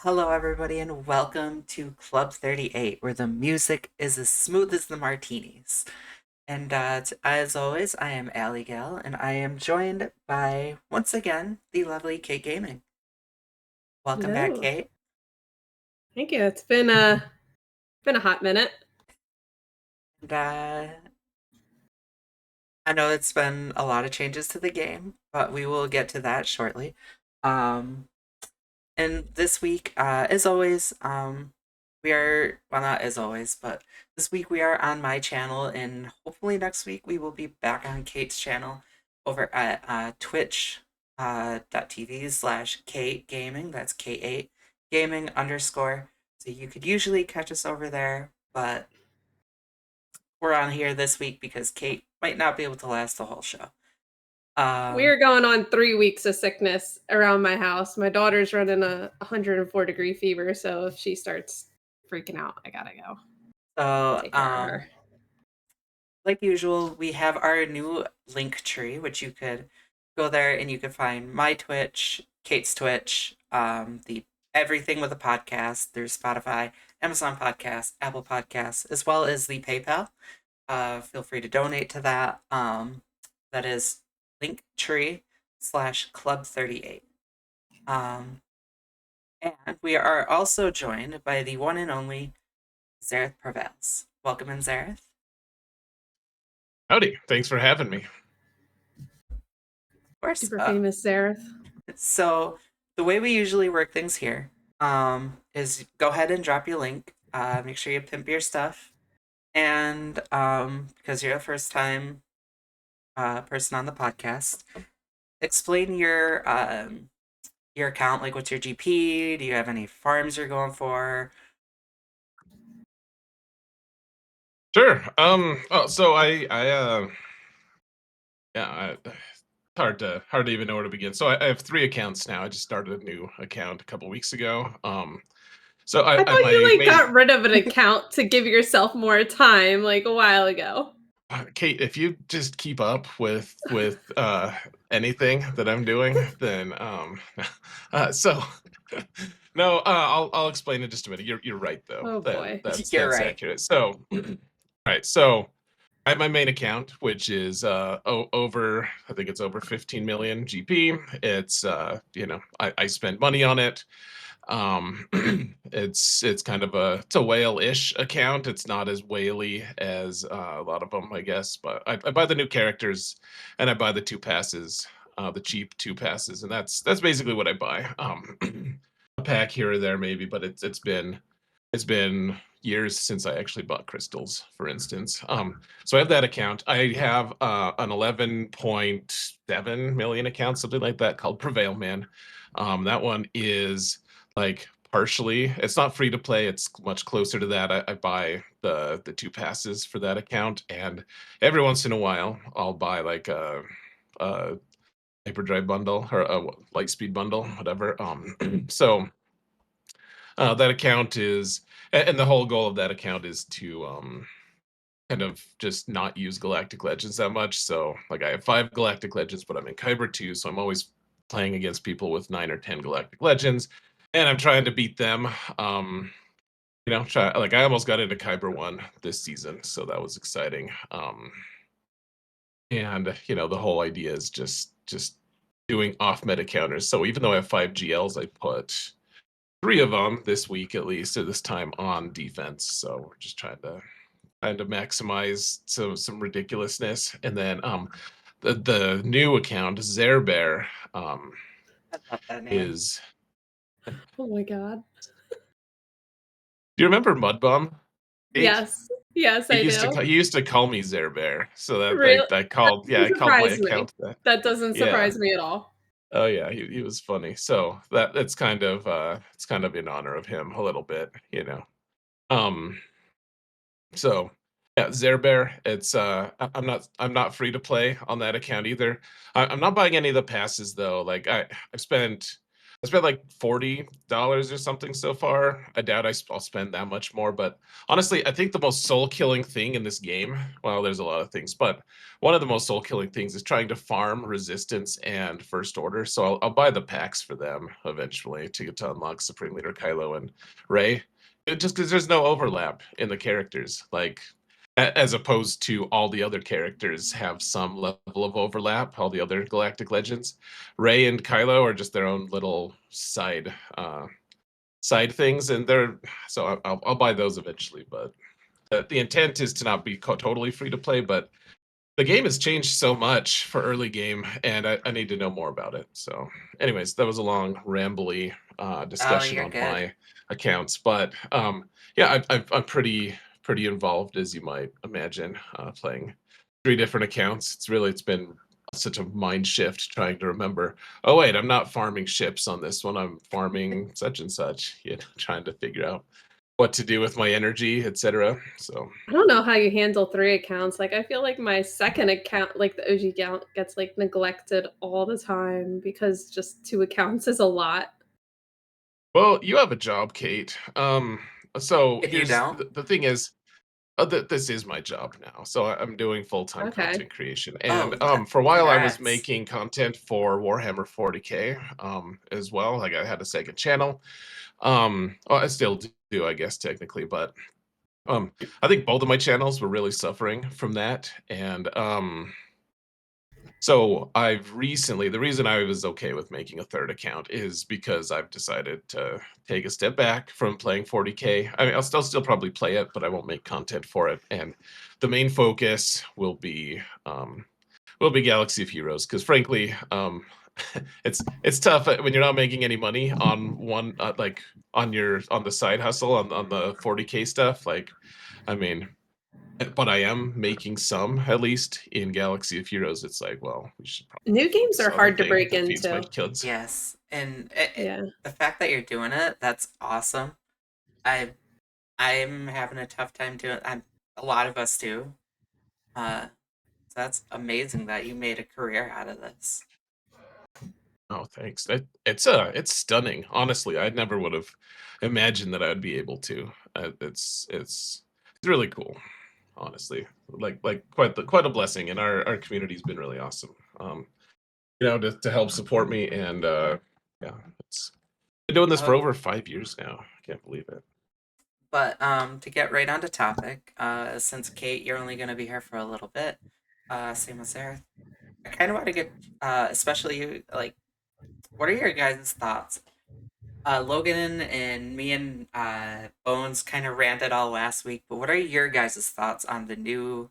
Hello, everybody, and welcome to Club 38, where the music is as smooth as the martinis. And as always, I am Allie Gal, and I am joined by, once again, the lovely Kate Gaming. Welcome back, Hello. Kate. Thank you. It's been a hot minute. And I know it's been a lot of changes to the game, but we will get to that shortly. Um, And this week, as always, we are, well, not as always, but this week we are on my channel, and hopefully next week we will be back on Kate's channel over at Twitch .tv/ Kate Gaming. That's K8 Gaming _. So you could usually catch us over there, but we're on here this week because Kate might not be able to last the whole show. We're going on 3 weeks of sickness around my house. My daughter's running a 104-degree fever, so if she starts freaking out, I gotta go So, take care of her. like usual, we have our new link tree, which you could go there and you could find my Twitch, Kate's Twitch, the everything with a podcast. There's Spotify, Amazon Podcasts, Apple Podcasts, as well as the PayPal. Feel free to donate to that. That is linktree/club38. Um, and we are also joined by the one and only Xaereth Prevails. Welcome in, Xaereth. Howdy, thanks for having me. Of course. Super famous Xaereth. So the way we usually work things here is go ahead and drop your link. Make sure you pimp your stuff. And because you're the first time person on the podcast, explain your account. Like, what's your GP? Do you have any farms you're going for? Sure. So yeah, hard to even know where to begin. So I have 3 accounts now. I just started a new account a couple weeks ago. So I I thought you my main got rid of an account to give yourself more time, like a while ago. Kate, if you just keep up with anything that I'm doing, then so no, I'll explain in just a minute. You're right though. Oh That boy. that's You're that's right. accurate. So right, so I have my main account, which is over, I think it's over 15 million GP. It's I spend money on it. Um, it's kind of it's a whale-ish account. It's not as whaley as a lot of them, I guess. But I buy the new characters, and I buy the 2 passes, the cheap 2 passes, and that's basically what I buy. A pack here or there maybe, but it's been years since I actually bought crystals, for instance. So I have that account. I have an 11.7 million account, something like that, called Prevail Man. That one is like partially, it's not free to play. It's much closer to that. I buy the 2 passes for that account, and every once in a while, I'll buy like a hyperdrive bundle or a light speed bundle, whatever. So that account is, and the whole goal of that account is to kind of just not use Galactic Legends that much. So like I have 5 Galactic Legends, but I'm in Kyber 2, so I'm always playing against people with 9 or 10 Galactic Legends, and I'm trying to beat them. Like I almost got into Kyber 1 this season, so that was exciting. And the whole idea is just doing off meta counters. So even though I have 5 GLs, I put 3 of them this week at least, or this time, on defense. So we're just trying to maximize some ridiculousness. And then the new account, Xaereth, I love that name. is. Oh my god. Do you remember Mudbum? Eight. Yes. Yes, He I used to do. he used to call me Xaereth, so Real I called, doesn't I called my surprise me. account that. That doesn't Yeah. surprise me at all. Oh yeah, he was funny. So it's kind of in honor of him a little bit. Um so yeah, Xaereth, it's I'm not free to play on that account either. I'm not buying any of the passes though. Like I've spent I spent like $40 or something so far. I doubt I'll spend that much more. But honestly, I think the most soul killing thing in this game, well, there's a lot of things, but one of the most soul killing things is trying to farm resistance and first order. So I'll buy the packs for them eventually to get to unlock Supreme Leader Kylo and Rey. Just because there's no overlap in the characters. Like, as opposed to all the other characters have some level of overlap, all the other Galactic Legends. Rey and Kylo are just their own little side things, and they're so I'll buy those eventually. But the intent is to not be totally free to play, but the game has changed so much for early game, and I need to know more about it. So, anyways, that was a long, rambly Oh, discussion you're on good. my accounts, but yeah, I'm pretty involved, as you might imagine, playing 3 different accounts. It's been such a mind shift trying to remember. Oh wait, I'm not farming ships on this one. I'm farming such and such. You know, trying to figure out what to do with my energy, etc. So I don't know how you handle 3 accounts. Like, I feel like my second account, like the OG account, gets like neglected all the time because just 2 accounts is a lot. well, you have a job, Kate. So If you here's don't, the thing is, this is my job now. So I'm doing full-time Okay. content creation, and oh, that, for a while I was congrats. making content for Warhammer 40K as well. Like I had a second channel. Well, I still do, I guess technically, but I think both of my channels were really suffering from that, and so I've recently, the reason I was okay with making a third account is because I've decided to take a step back from playing 40K. I mean, I'll still probably play it, but I won't make content for it. And the main focus will be Galaxy of Heroes, because frankly, it's tough when you're not making any money on one like on the side hustle on the 40K stuff. Like, I mean, but I am making some, at least in Galaxy of Heroes. It's like, well, we should probably New do games this are other hard to thing break that feeds my into. kids. Yes, and Yeah. the fact that you're doing it, that's awesome. I I'm having a tough time doing. I'm a lot of us do. So that's amazing that you made a career out of this. Oh, thanks. It's stunning. Honestly, I never would have imagined that I would be able to. It's really cool. Honestly, like quite a blessing, and our community's been really awesome. To help support me, and yeah, it's been doing this for Oh, over 5 years now. I can't believe it. but to get right onto topic, since Kate, you're only going to be here for a little bit, same with Sarah. I kind of want to get, especially you, like, what are your guys' thoughts? Logan and me and Bones kind of ranted all last week, but what are your guys' thoughts on the new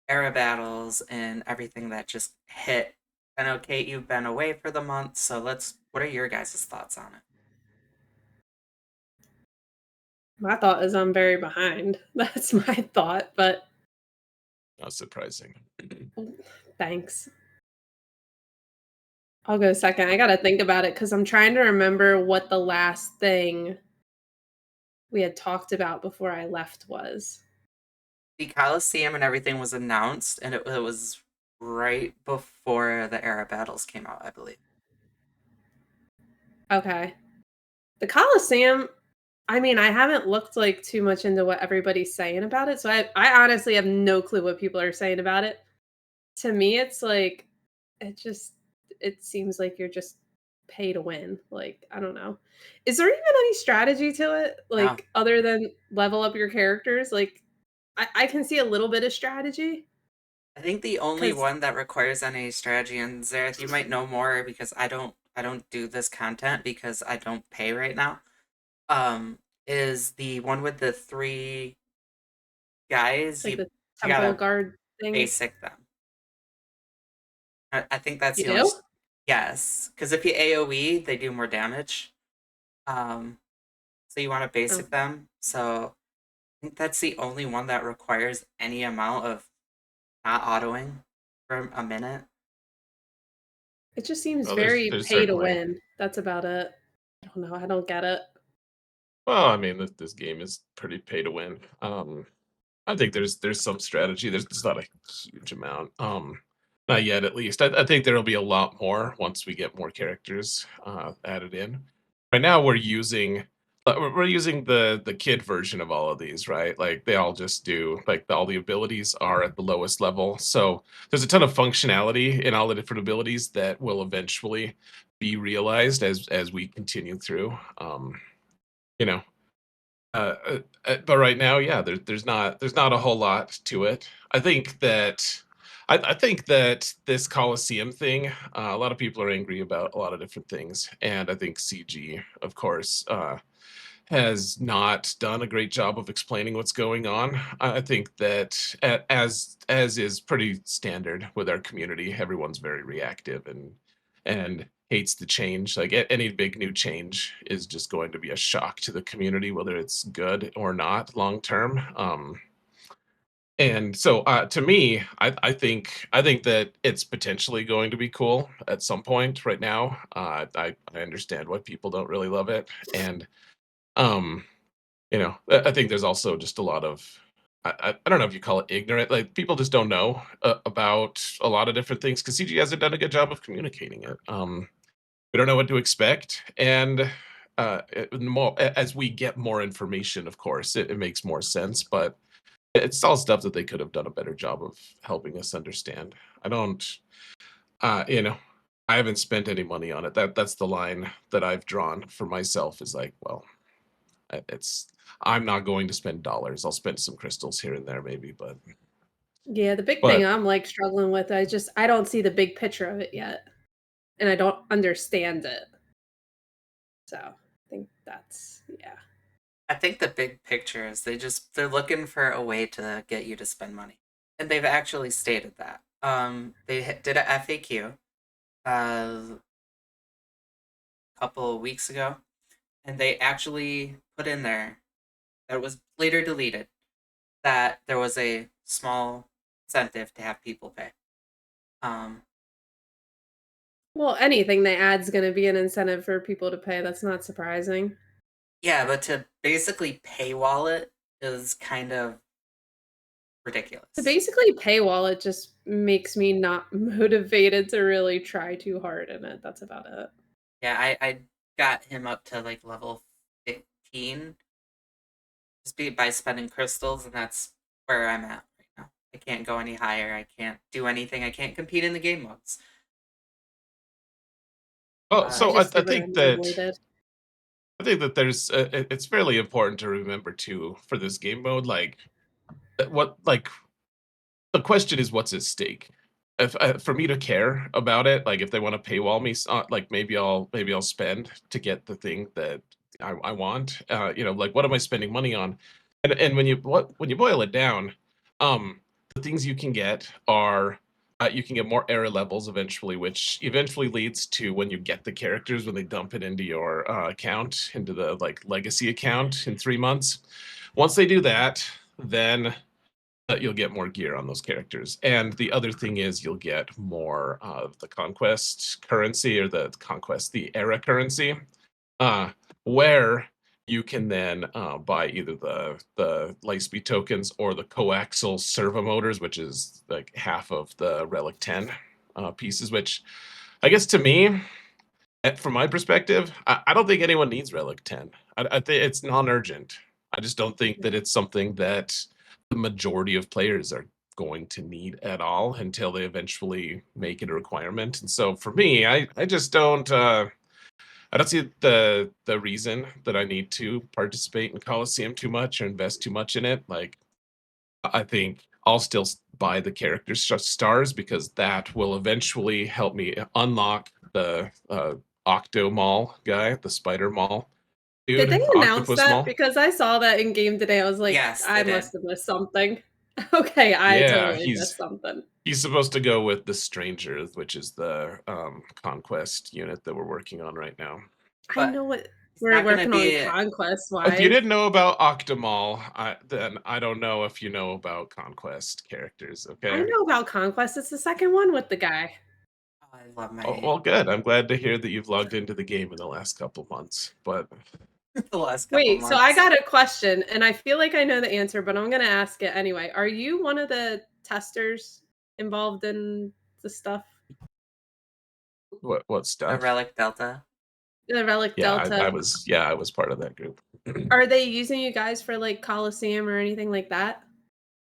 era battles and everything that just hit? I know, Kate, you've been away for the month, so what are your guys' thoughts on it? My thought is I'm very behind. That's my thought, but Not surprising. thanks. I'll go second. I gotta think about it because I'm trying to remember what the last thing we had talked about before I left was. The Coliseum and everything was announced, and it was right before the era battles came out, I believe. Okay. The Coliseum, I mean, I haven't looked like too much into what everybody's saying about it, so I honestly have no clue what people are saying about it. To me, it's like it just it seems like you're just pay to win. Like, I don't know. Is there even any strategy to it? No, Like other than level up your characters? Like I can see a little bit of strategy I think the only because one that requires any strategy, and Zareth, you might know more because I don't do this content because I don't pay right now. Is the one with the 3 guys? like You the you temple gotta guard things. basic them. I think that's You the only. do? Yes, because if you AOE, they do more damage. Um, so you want to Oh. basic them. So I think that's the only one that requires any amount of not autoing for a minute. It just seems Well, there's very there's pay to certainly. win. That's about it. I don't know. I don't get it. Well, I mean, this game is pretty pay to win. I think there's some strategy. There's not a huge amount. Not yet, at least. I think there'll be a lot more once we get more characters added in. Right now, we're using the kid version of all of these, right? Like they all just do like all the abilities are at the lowest level. So there's a ton of functionality in all the different abilities that will eventually be realized as we continue through. You know, but right now, yeah, there's not a whole lot to it. I think that this Coliseum thing, a lot of people are angry about a lot of different things, and I think CG, of course, has not done a great job of explaining what's going on. I think that as is pretty standard with our community, everyone's very reactive and hates the change. Like any big new change is just going to be a shock to the community, whether it's good or not long term. And so to me, I think that it's potentially going to be cool at some point. Right now, I understand why people don't really love it, and um, I think there's also just a lot of I don't know if you call it ignorant. Like people just don't know about a lot of different things because CG hasn't done a good job of communicating it. We don't know what to expect, and as we get more information, of course, it makes more sense. But it's all stuff that they could have done a better job of helping us understand. I don't, uh, you know, I haven't spent any money on it. That's the line that I've drawn for myself. Is like, well, it's I'm not going to spend dollars. I'll spend some crystals here and there, maybe, Yeah, the big thing but I'm, like, struggling with, I don't see the big picture of it yet, and I don't understand it. So, I think that's yeah. I think the big picture is they're looking for a way to get you to spend money, and they've actually stated that. They did a FAQ a couple of weeks ago, and they actually put in there that it was later deleted that there was a small incentive to have people pay. Um, Well, anything they add's gonna be an incentive for people to pay, that's not surprising. yeah, but to basically paywall it is kind of To ridiculous. basically paywall it just makes me not motivated to really try too hard in it, that's about it. Yeah, I got him up to like level 15 just by spending crystals, and that's where I'm at right now. I can't go any higher. I can't do anything. I can't compete in the game modes. well, Uh, I so just I see what I think that normally did. there's it's fairly important to remember too for this game mode, like what like the question is what's at stake. If for me to care about it, like if they want to paywall me, like maybe I'll spend to get the thing that I want. Like what am I spending money on? And when you boil it down, the things you can get are you can get more error levels eventually, which eventually leads to when you get the characters when they dump it into your account, into the like legacy account in 3 months. Once they do that, then you'll get more gear on those characters. And the other thing is you'll get more of the conquest currency or the conquest, the era currency, uh, where you can then buy either the Lightspeed tokens or the coaxial servo motors, which is like half of the Relic 10 pieces, which I guess to me, from my perspective, I don't think anyone needs Relic 10. I think it's non-urgent. I just don't think that it's something that the majority of players are going to need at all until they eventually make it a requirement. And so for me, I just I don't see the reason that I need to participate in Coliseum too much or invest too much in it. Like I think I'll still buy the character stars because that will eventually help me unlock the Octo Mall guy, the Spider Mall Did dude, they announce Octopus that? Mall. Because I saw that in game today, I was like, yes, "I they must did. have missed something." Okay, I Yeah, totally he's missed something. he's supposed to go with the Strangers, which is the Conquest unit that we're working on right now. I But know what it's we're not going to working on be. conquest-wise. If you didn't know about Octomall, then I don't know if you know about Conquest characters. I Okay. know about conquest, it's the second one with the guy. Oh, I love Oh, my well, good. I'm glad to hear that you've logged into the game in the last couple months. But the last couple Wait, so I months. got a question, and I feel like I know the answer, but I'm gonna ask it anyway. Are you one of the testers involved in the stuff? What A stuff? Relic Delta. The Relic Yeah, I Delta. was I was part of that group. Are they using you guys for, like, Coliseum or anything like that?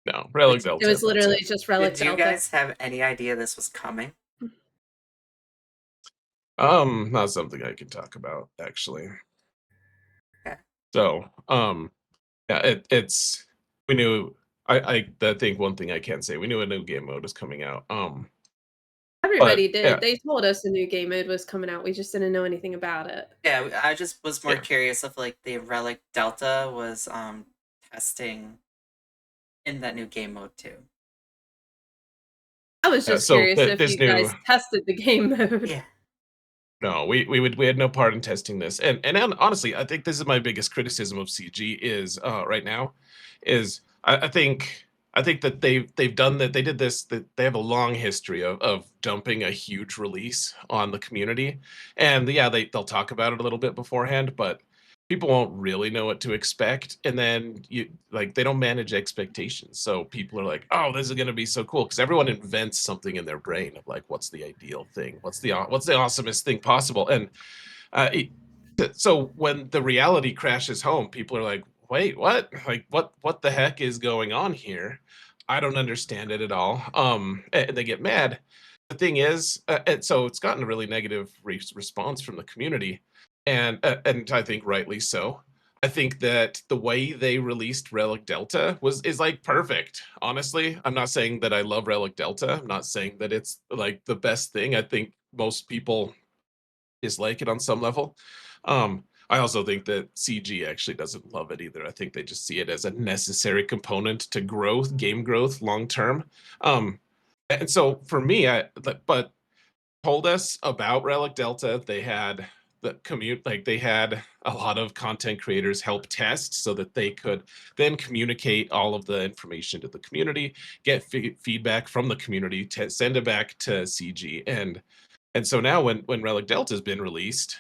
No, Relic It Delta, was that's literally it. just Relic Did you Delta. guys have any idea this was coming? Not something I can talk about actually. Okay. So, yeah, it's we knew. I think one thing I can say, we knew a new game mode was coming out. But Everybody did. yeah, They told us a new game mode was coming out, we just didn't know anything about it. Yeah, I just was more yeah. curious if like the Relic Delta was testing in that new game mode too. I was Yeah, just so curious if this you guys new tested the game mode. Yeah. no, we had no part in testing this, and honestly, I think this is my biggest criticism of CG is right now, is I think that they've done that they did this that they have a long history of dumping a huge release on the community, and yeah, they'll talk about it a little bit beforehand, but people won't really know what to expect, and then they don't manage expectations, so people are like, oh, this is going to be so cool because everyone invents something in their brain of like what's the ideal thing, what's the awesomest thing possible, and so when the reality crashes home, people are like, wait, what, like what the heck is going on here? I don't understand it at all. And they get mad. The thing is, and so it's gotten a really negative response from the community, and I think rightly so. I think that the way they released Relic Delta is like perfect. Honestly, I'm not saying that I love Relic Delta. I'm not saying that it's like the best thing. I think most people dislike it on some level. I also think that CG actually doesn't love it either. I think they just see it as a necessary component to growth, game growth long term. Um, and so for me, but told us about Relic Delta. They had the commute, like they had a lot of content creators help test so that they could then communicate all of the information to the community, get feedback from the community, send it back to CG, and so now when Relic Delta has been released,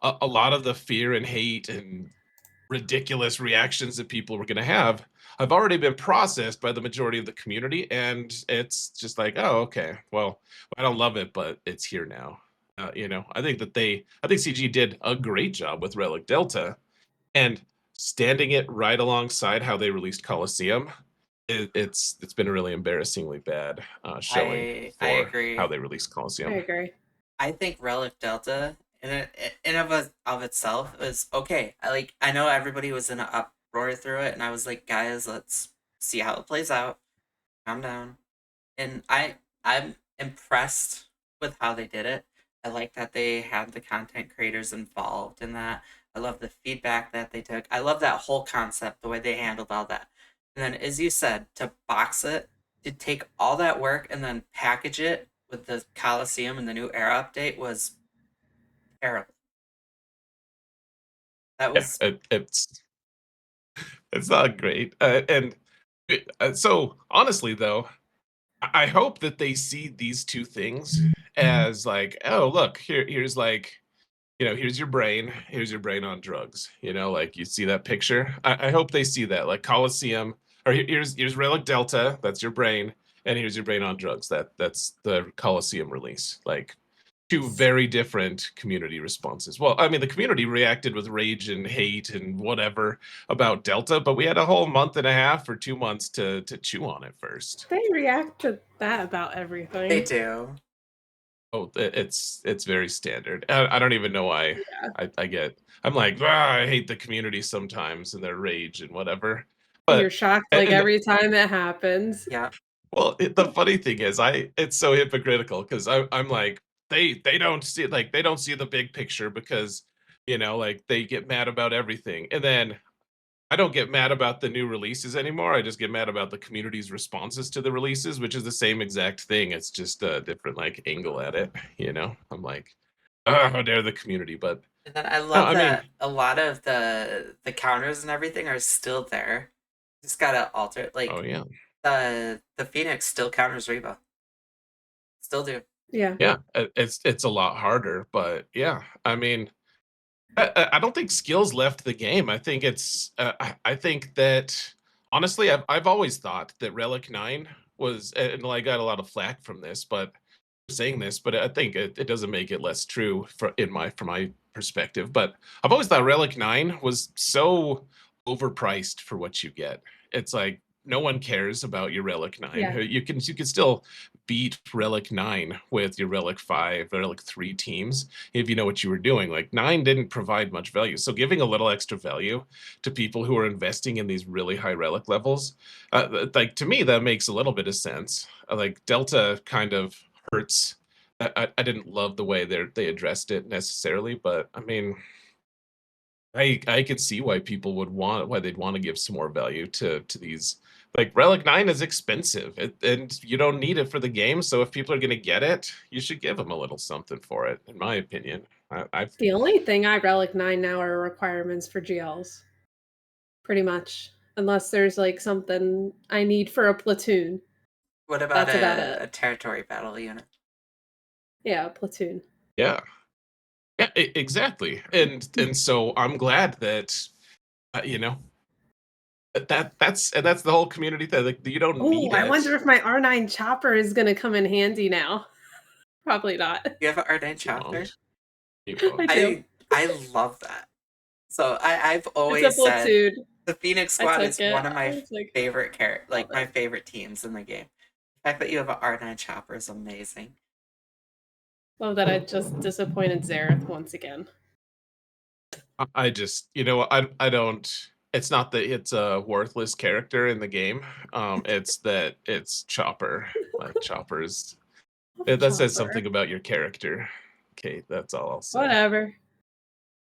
a lot of the fear and hate and ridiculous reactions that people were going to have already been processed by the majority of the community, and it's just like, oh, okay, well, I don't love it, but it's here now. I think CG did a great job with Relic Delta, and standing it right alongside how they released Coliseum. It's been a really embarrassingly bad showing I for how agree. they released I Coliseum. agree. I think Relic Delta in of itself is okay. I know everybody was in an uproar through it, and I was like, guys, let's see how it plays out. Calm down. And I'm impressed with how they did it. I like that they had the content creators involved in that. I love the feedback that they took. I love that whole concept, the way they handled all that. And then, as you said, to box it, to take all that work and then package it with the Coliseum and the new era update was terrible. That Yeah, was it's not great. So honestly, though, I hope that they see these two things as like, oh, look, here's like, here's your brain on drugs. Like you see that picture. I hope they see that, like Coliseum, or here's Relic Delta, that's your brain, and here's your brain on drugs. That's the Coliseum release. Like two very different community responses. Well, I mean, the community reacted with rage and hate and whatever about Delta, but we had a whole month and a half or 2 months to chew on it first. They react to that about they everything. do. Oh, it's very standard. I don't even know why Yeah. I get. I'm like, I hate the community sometimes and their rage and whatever. And you're But shocked, like, and every time it happens. Yeah. well, the funny thing is, it's so hypocritical because I'm like, they don't see, like, they don't see the big picture because like they get mad about everything, and then I don't get mad about the new releases anymore. I just get mad about the community's responses to the releases, which is the same exact thing. It's just a different like angle at it. I'm like, oh, how dare the community? But And then I no, love I mean, that a lot of the counters and everything are still there. Just gotta alter, oh like, yeah, the Phoenix still counters Reba. Still do. Yeah. yeah. It's a lot harder, but yeah, I mean, I don't think skills left the game. I think I think that honestly, I've always thought that Relic 9 was, and I got a lot of flack from this, but saying this, but I think it doesn't make it less true from my perspective. But I've always thought Relic 9 was so overpriced for what you get. It's like no one cares about your Relic 9. Yeah. You can still beat Relic 9 with your Relic 5, Relic 3 teams if you know what you were doing. Like 9 didn't provide much value. So giving a little extra value to people who are investing in these really high Relic levels, like to me that makes a little bit of sense. Like Delta kind of hurts. I didn't love the way they addressed it necessarily, but I mean, I could see why people would why they'd want to give some more value to these. Like Relic 9 is expensive, and you don't need it for the game. So if people are going to get it, you should give them a little something for it, in my opinion. I've The only thing I relic 9 now are requirements for GLs, pretty much. Unless there's like something I need for a platoon. What about That's about it. a territory battle unit? Yeah, a platoon. Yeah, yeah, exactly. And so I'm glad that you know that's the whole community thing. Like you don't Oh, need I it. wonder if my R9 chopper is gonna come in handy now. Probably not. You have an R9 You chopper? won't. You I won't. do. I love that. So I've It's a always said platoon. the Phoenix I Squad took is it. one of I my was like, favorite love my it. favorite teams in the game. The fact that you have an R9 chopper is amazing. Love that I just disappointed Xaereth once again. I just, I don't. It's not that it's a worthless character in the game. It's that it's Chopper. Like Chopper's. Love That says something chopper. about your character, Kate. That's all I'll say. Whatever.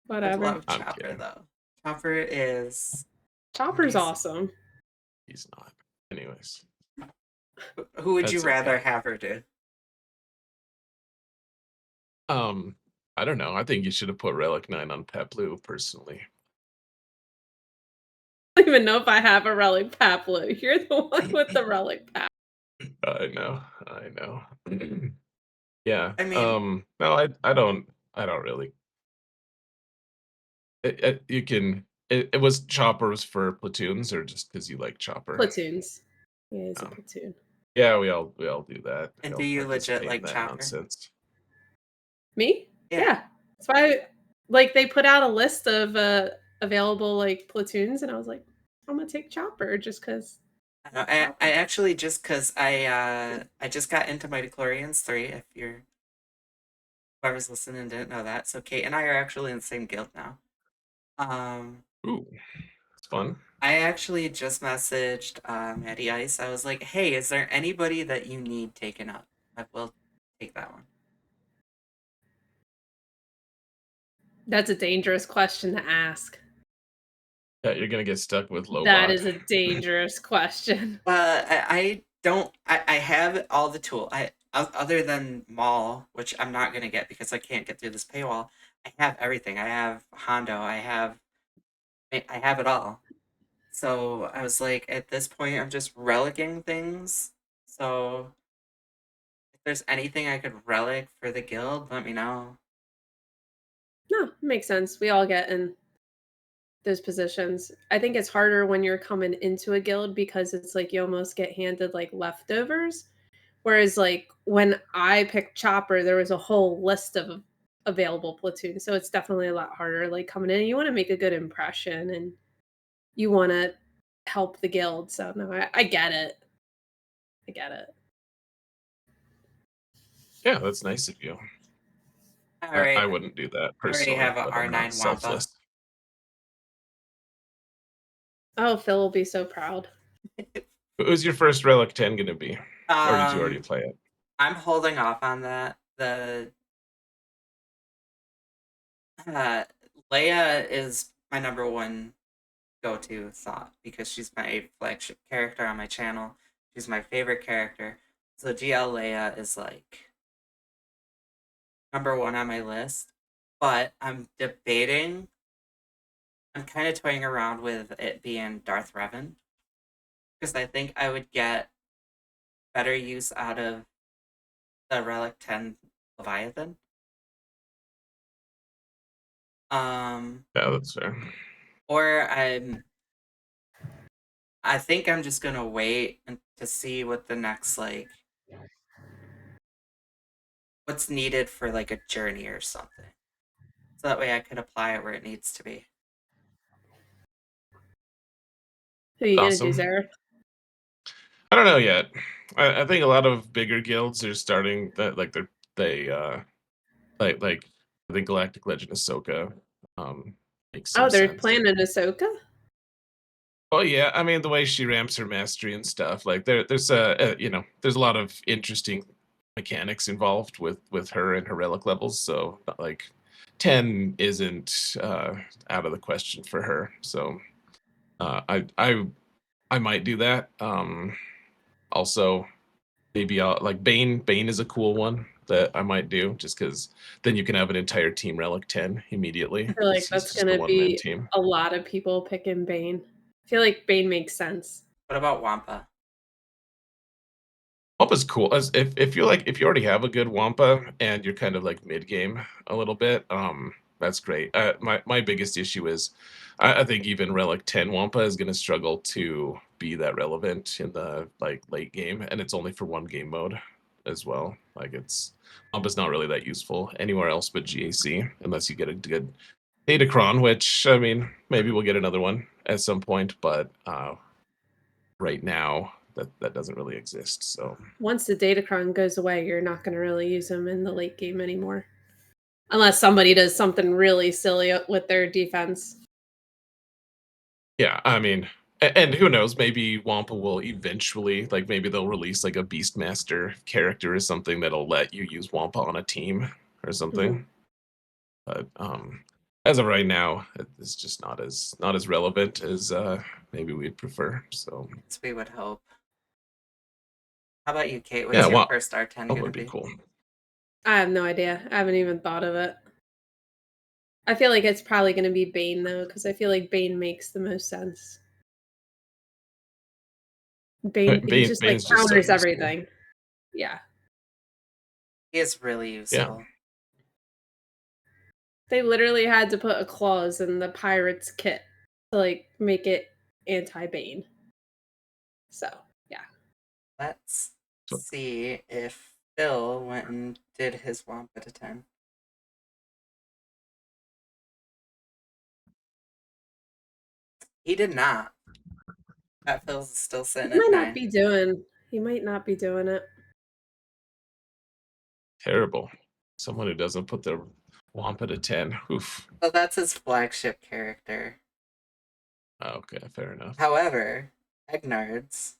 I Whatever. love I'm Chopper kidding. though. Chopper is Chopper's amazing. awesome. He's not. Anyways, Who would you that's rather okay. have her do? Um, I don't know. I think you should have put Relic 9 on Pet Blue, personally. I don't even know if I have a relic Paplu. You're the one with the relic Pap. I know. I know. Yeah. I mean, No, I don't really. You can. It was Choppers for platoons, or just because you like Chopper. Platoons. Yeah, he's a Um, platoon. yeah, we all do that. We and do all you legit participate in like that Chopper? nonsense. Me? Yeah. Yeah. That's why like they put out a list of available like platoons and I was like, I'm gonna take Chopper just because I, know, I Chopper. actually just because I just got into Midichlorians 3. If you're whoever's listening didn't know that, so Kate and I are actually in the same guild now. Um, Ooh, it's fun. I actually just messaged Maddie Ice. I was like, "Hey, is there anybody that you need taken up? I will take that one." That's a dangerous question to ask. Yeah, you're gonna get stuck with That Lobot. is a dangerous question. I don't. I have all the tool. Other than Maul, which I'm not gonna get because I can't get through this paywall. I have everything. I have Hondo. I have it all. So I was like, at this point, I'm just relicking things. So if there's anything I could relic for the guild, let me know. No, makes sense. We all get in those positions. I think it's harder when you're coming into a guild because it's like you almost get handed like leftovers. Whereas like when I picked Chopper, there was a whole list of available platoons. So it's definitely a lot harder like coming in. You want to make a good impression and you want to help the guild. So no, I get it. I get it. Yeah, that's nice of you. All I right, wouldn't do that I already personally, have a but I'm not R9 Wampa. selfless. Oh, Phil will be so proud. Who's your first Relic 10 gonna be? Or did you already Um, play it? I'm holding off on that. Uh, Leia is my number one go-to thought because she's my flagship character on my channel. She's my favorite character. So GL Leia is like number one on my list. But I'm debating. I'm kind of toying around with it being Darth Revan because I think I would get better use out of the Relic 10 Leviathan. Yeah, that's fair. Or I think I'm just gonna wait to see what the next like what's needed for like a journey or something. So that way I could apply it where it needs to be. Who are you gonna do, Awesome. Xaereth? I don't know yet. I think a lot of bigger guilds are starting that like they I think Galactic Legend Ahsoka makes some Oh, they're sense. planning Ahsoka? Oh yeah, I mean the way she ramps her mastery and stuff, like there's you know there's a lot of interesting mechanics involved with her and her relic levels. So like 10 isn't out of the question for her. So I might do that. Also maybe I'll like Bane is a cool one that I might do just because then you can have an entire team relic 10 immediately I feel because like he's that's just a gonna one-man be team. a lot of people picking Bane. I feel like Bane makes sense. What about Wampa? Wampa's cool. As if you like if you already have a good Wampa and you're kind of like mid game a little bit, that's great. My biggest issue is I think even Relic 10 Wampa is gonna struggle to be that relevant in the like late game, and it's only for one game mode as well. Like it's Wampa's not really that useful anywhere else but GAC unless you get a good Datacron, which I mean maybe we'll get another one at some point, but right now that doesn't really exist. So Once the Datacron goes away, you're not gonna really use him in the late game anymore. Unless somebody does something really silly with their defense. yeah, I mean, and who knows? Maybe Wampa will eventually, like, maybe they'll release like a Beastmaster character or something that'll let you use Wampa on a team or Mhm. something. But as of right now, it's just not as relevant as maybe we'd prefer. So As we would hope. How about you, Kate? yeah, What's your first R10 Wampa gonna would be be? cool. I have no idea. I haven't even thought of it. I feel like it's probably gonna be Bane though, because I feel like Bane makes the most sense. Bane, he just like Bane's just so counters useful. everything. Yeah. He is really Yeah. useful. They literally had to put a clause in the pirate's kit to like make it anti-Bane. So yeah. Let's So see if Phil went and did his Wampa to 10. He did not. That Phil's still sitting He at might not 9. be doing he might not be doing it. terrible. Someone who doesn't put their Wampa to 10. Oof. So that's his flagship character. Okay, fair enough. However, Egnards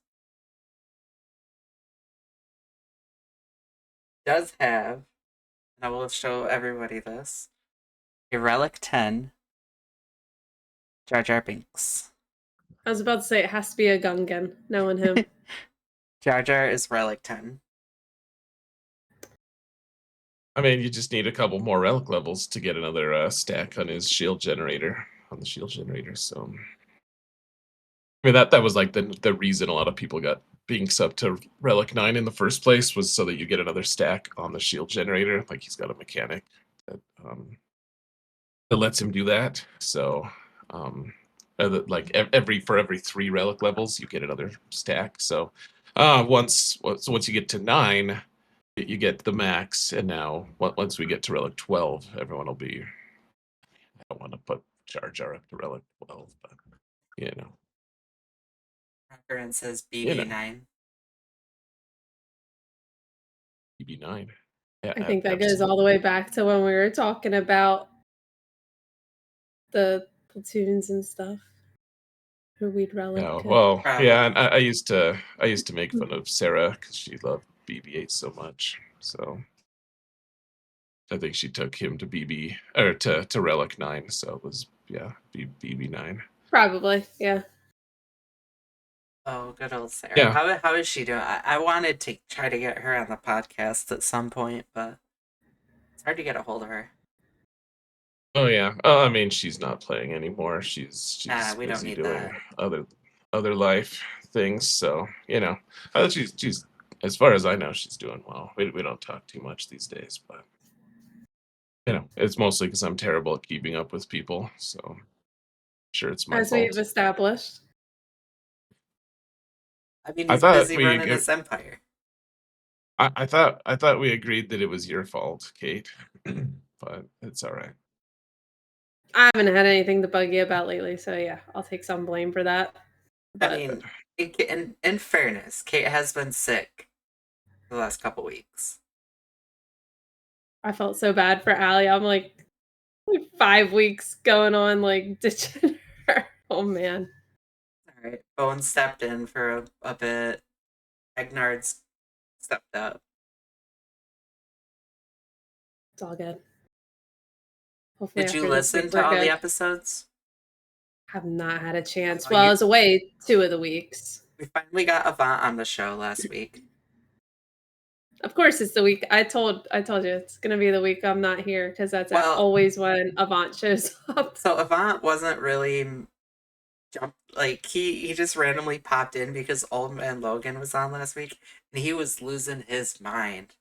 does have, and I will show everybody this, a Relic 10 Jar Jar Binks. I was about to say it has to be a Gungan, knowing him. Jar Jar is Relic 10. I mean, you just need a couple more relic levels to get another stack on his shield generator, on the shield generator. So, I mean, that was like the reason a lot of people got Binks up to Relic 9 in the first place was so that you get another stack on the shield generator. Like he's got a mechanic that that lets him do that. So, like for every 3 relic levels, you get another stack. So, once you get to 9, you get the max, and now once we get to relic 12, everyone will be. I don't want to put Jar Jar up to relic 12, but you know, Reference says you know, BB9. EB9. Yeah, I think that goes all absolutely. the way back to when we were talking about the platoons and stuff. Who we'd relic Yeah, to. well, yeah, and Probably. I used to make fun of Sarah because she loved BB-8 so much. So I think she took him to BB or to Relic 9. So it was yeah, BB9. Probably, yeah. Oh, good old Sarah. Yeah. How is she doing? I wanted to try to get her on the podcast at some point, but it's hard to get a hold of her. Oh yeah. I mean, she's not playing anymore. She's We don't busy need doing that. other life things. So you know, she's as far as I know, she's doing well. We don't talk too much these days, but you know, it's mostly because I'm terrible at keeping up with people. So I'm sure it's my As we've fault. established. I mean, I he's thought busy running his empire. I thought we agreed that it was your fault, Kate, but it's all right. I haven't had anything to bug you about lately, so yeah, I'll take some blame for that. I But mean, in fairness, Kate has been sick the last couple weeks. I felt so bad for Allie. I'm like 5 weeks going on, like ditching her. Oh man, All right, Bowen stepped in for a bit. Agnard's stepped up. it's all good. Hopefully, Did you after this listen week, to we're all the good. episodes? Have not had a chance. Oh, Well, I was away 2 of the weeks. we finally got Avant on the show last week. Of course, it's the week. I told you it's gonna be the week I'm not here because that's Well, always when Avant shows up. so Avant wasn't really jump like he just randomly popped in because Old Man Logan was on last week and he was losing his mind.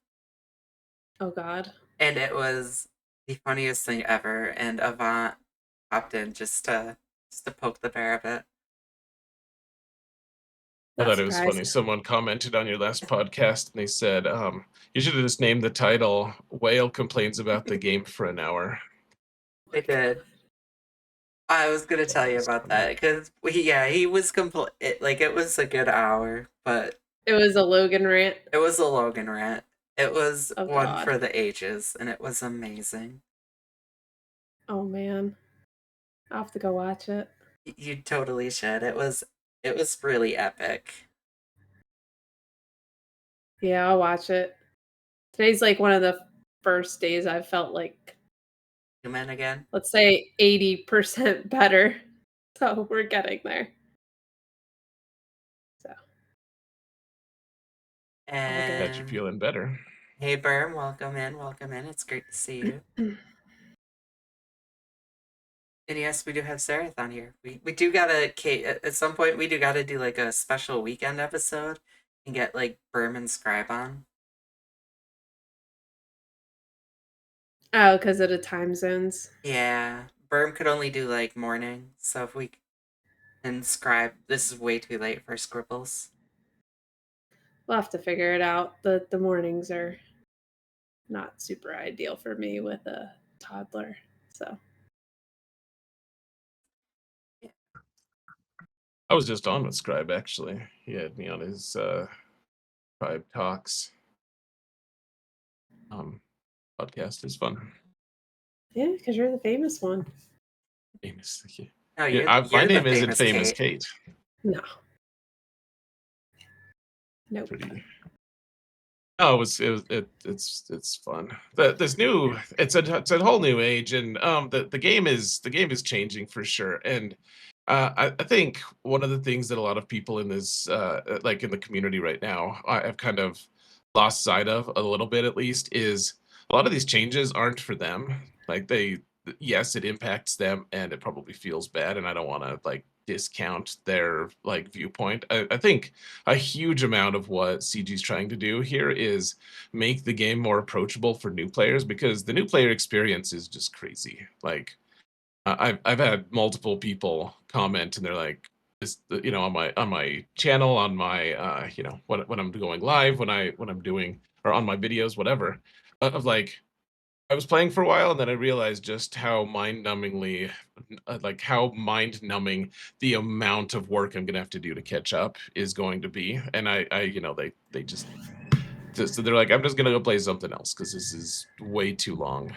Oh God, And it was the funniest thing ever. And Avant popped in just to poke the bear a bit. I not thought it was surprised. funny. Someone commented on your last podcast and they said, you should have just named the title Whale Complains About the Game for an Hour. They did. I was gonna tell you about that because he was complete. It was a good hour, but It was a Logan rant. it was a Logan rant. It was Oh one God. for the ages, and it was amazing. Oh man, I'll have to go watch it. You totally should. It was really epic. Yeah, I'll watch it. Today's like one of the first days I've felt like, Human again, let's say, 80% better. So we're getting there. So all good. Glad you're and feeling better. hey, Berm, welcome in, welcome in. It's great to see you. And yes, we do have Xaereth on here. We do gotta Kate at some point. We do gotta do like a special weekend episode and get like Berm and Scribe on. Oh, because of the time zones. Yeah, Berm could only do like morning, so if we and Scribe, this is way too late for Scribbles. We'll have to figure it out. The mornings are not super ideal for me with a toddler. So I was just on with Scribe, actually. He had me on his Scribe Talks podcast. It's fun. yeah, because you're the famous one. Famous. No, Yeah, my you're the name isn't famous Famous Kate. Kate. No. Nope. Pretty. Oh, it's fun. This new it's a whole new age, and the game is changing for sure. And I think one of the things that a lot of people in this like in the community right now I've kind of lost sight of a little bit, at least, is a lot of these changes aren't for them. Like yes, it impacts them and it probably feels bad, and I don't want to like discount their like viewpoint. I think a huge amount of what CG's trying to do here is make the game more approachable for new players, because the new player experience is just crazy. Like I've had multiple people comment and they're like, this, on my channel, on my when I'm going live, when I'm doing, or on my videos, whatever, of like, I was playing for a while and then I realized just how how mind numbing the amount of work I'm gonna have to do to catch up is going to be. And they just so they're like, I'm just gonna go play something else because this is way too long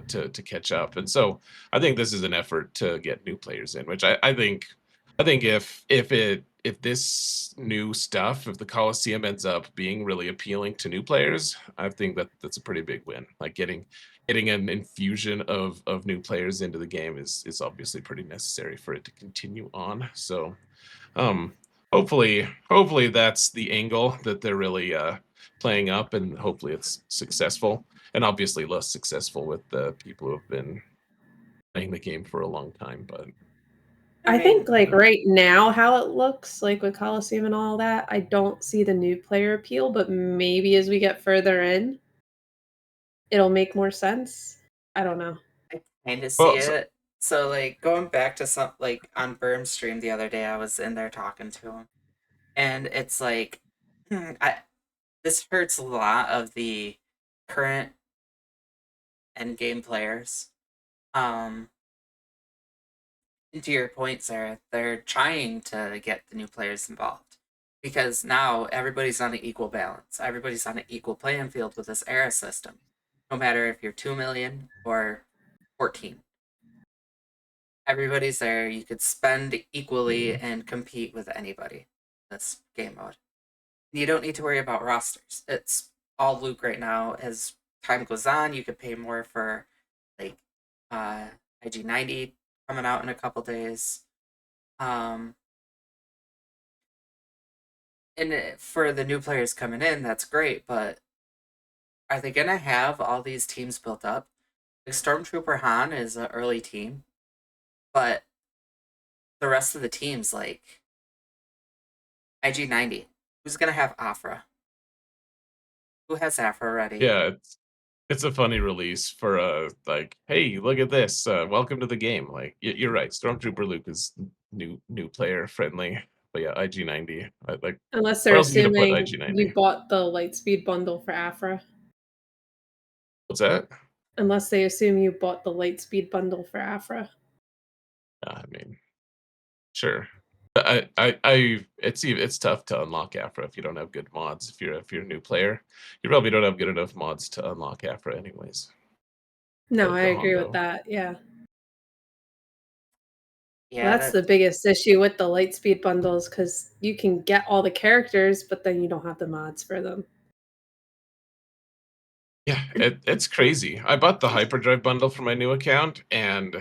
to catch up. And so I think this is an effort to get new players in, which I think if this new stuff, if the Coliseum ends up being really appealing to new players, I think that's a pretty big win. Like getting an infusion of new players into the game is obviously pretty necessary for it to continue on. So um hopefully that's the angle that they're really playing up, and hopefully it's successful, and obviously less successful with the people who have been playing the game for a long time. But I I think mean, like right now how it looks like with Coliseum and all that, I don't see the new player appeal, but maybe as we get further in, it'll make more sense. I don't know. I kind of see well so, it. So like going back to some like on Berm's stream the other day, I was in there talking to him, and it's like, I this hurts a lot of the current end game players. Um, and to your point, Sarah, they're trying to get the new players involved because now everybody's on an equal balance. Everybody's on an equal playing field with this era system, no matter if you're 2 million or 14. Everybody's there. You could spend equally and compete with anybody. This game mode. You don't need to worry about rosters. It's all Luke right now. As time goes on, you could pay more for like uh IG90 coming out in a couple days. Um for the new players coming in, that's great, but are they gonna have all these teams built up? Like Stormtrooper Han is an early team, but the rest of the teams like IG90, who's gonna have Afra? Who has Afra already? Yeah, it's a funny release for like, hey, look at this. Welcome to the game. Like you're right. Stormtrooper Luke is new player friendly. But yeah, IG90. Like Unless where they're else are you gonna put assuming you IG90? bought the Lightspeed bundle for Afra. What's that? Unless they assume you bought the Lightspeed bundle for Afra. I mean, sure. It's tough to unlock Afra if you don't have good mods. If you're a new player, you probably don't have good enough mods to unlock Afra anyways. No, I The agree with Hondo. that. Yeah. Well, Yeah, that's the that biggest issue with the Lightspeed bundles because you can get all the characters, but then you don't have the mods for them. Yeah, it's crazy. I bought the Hyperdrive bundle for my new account, and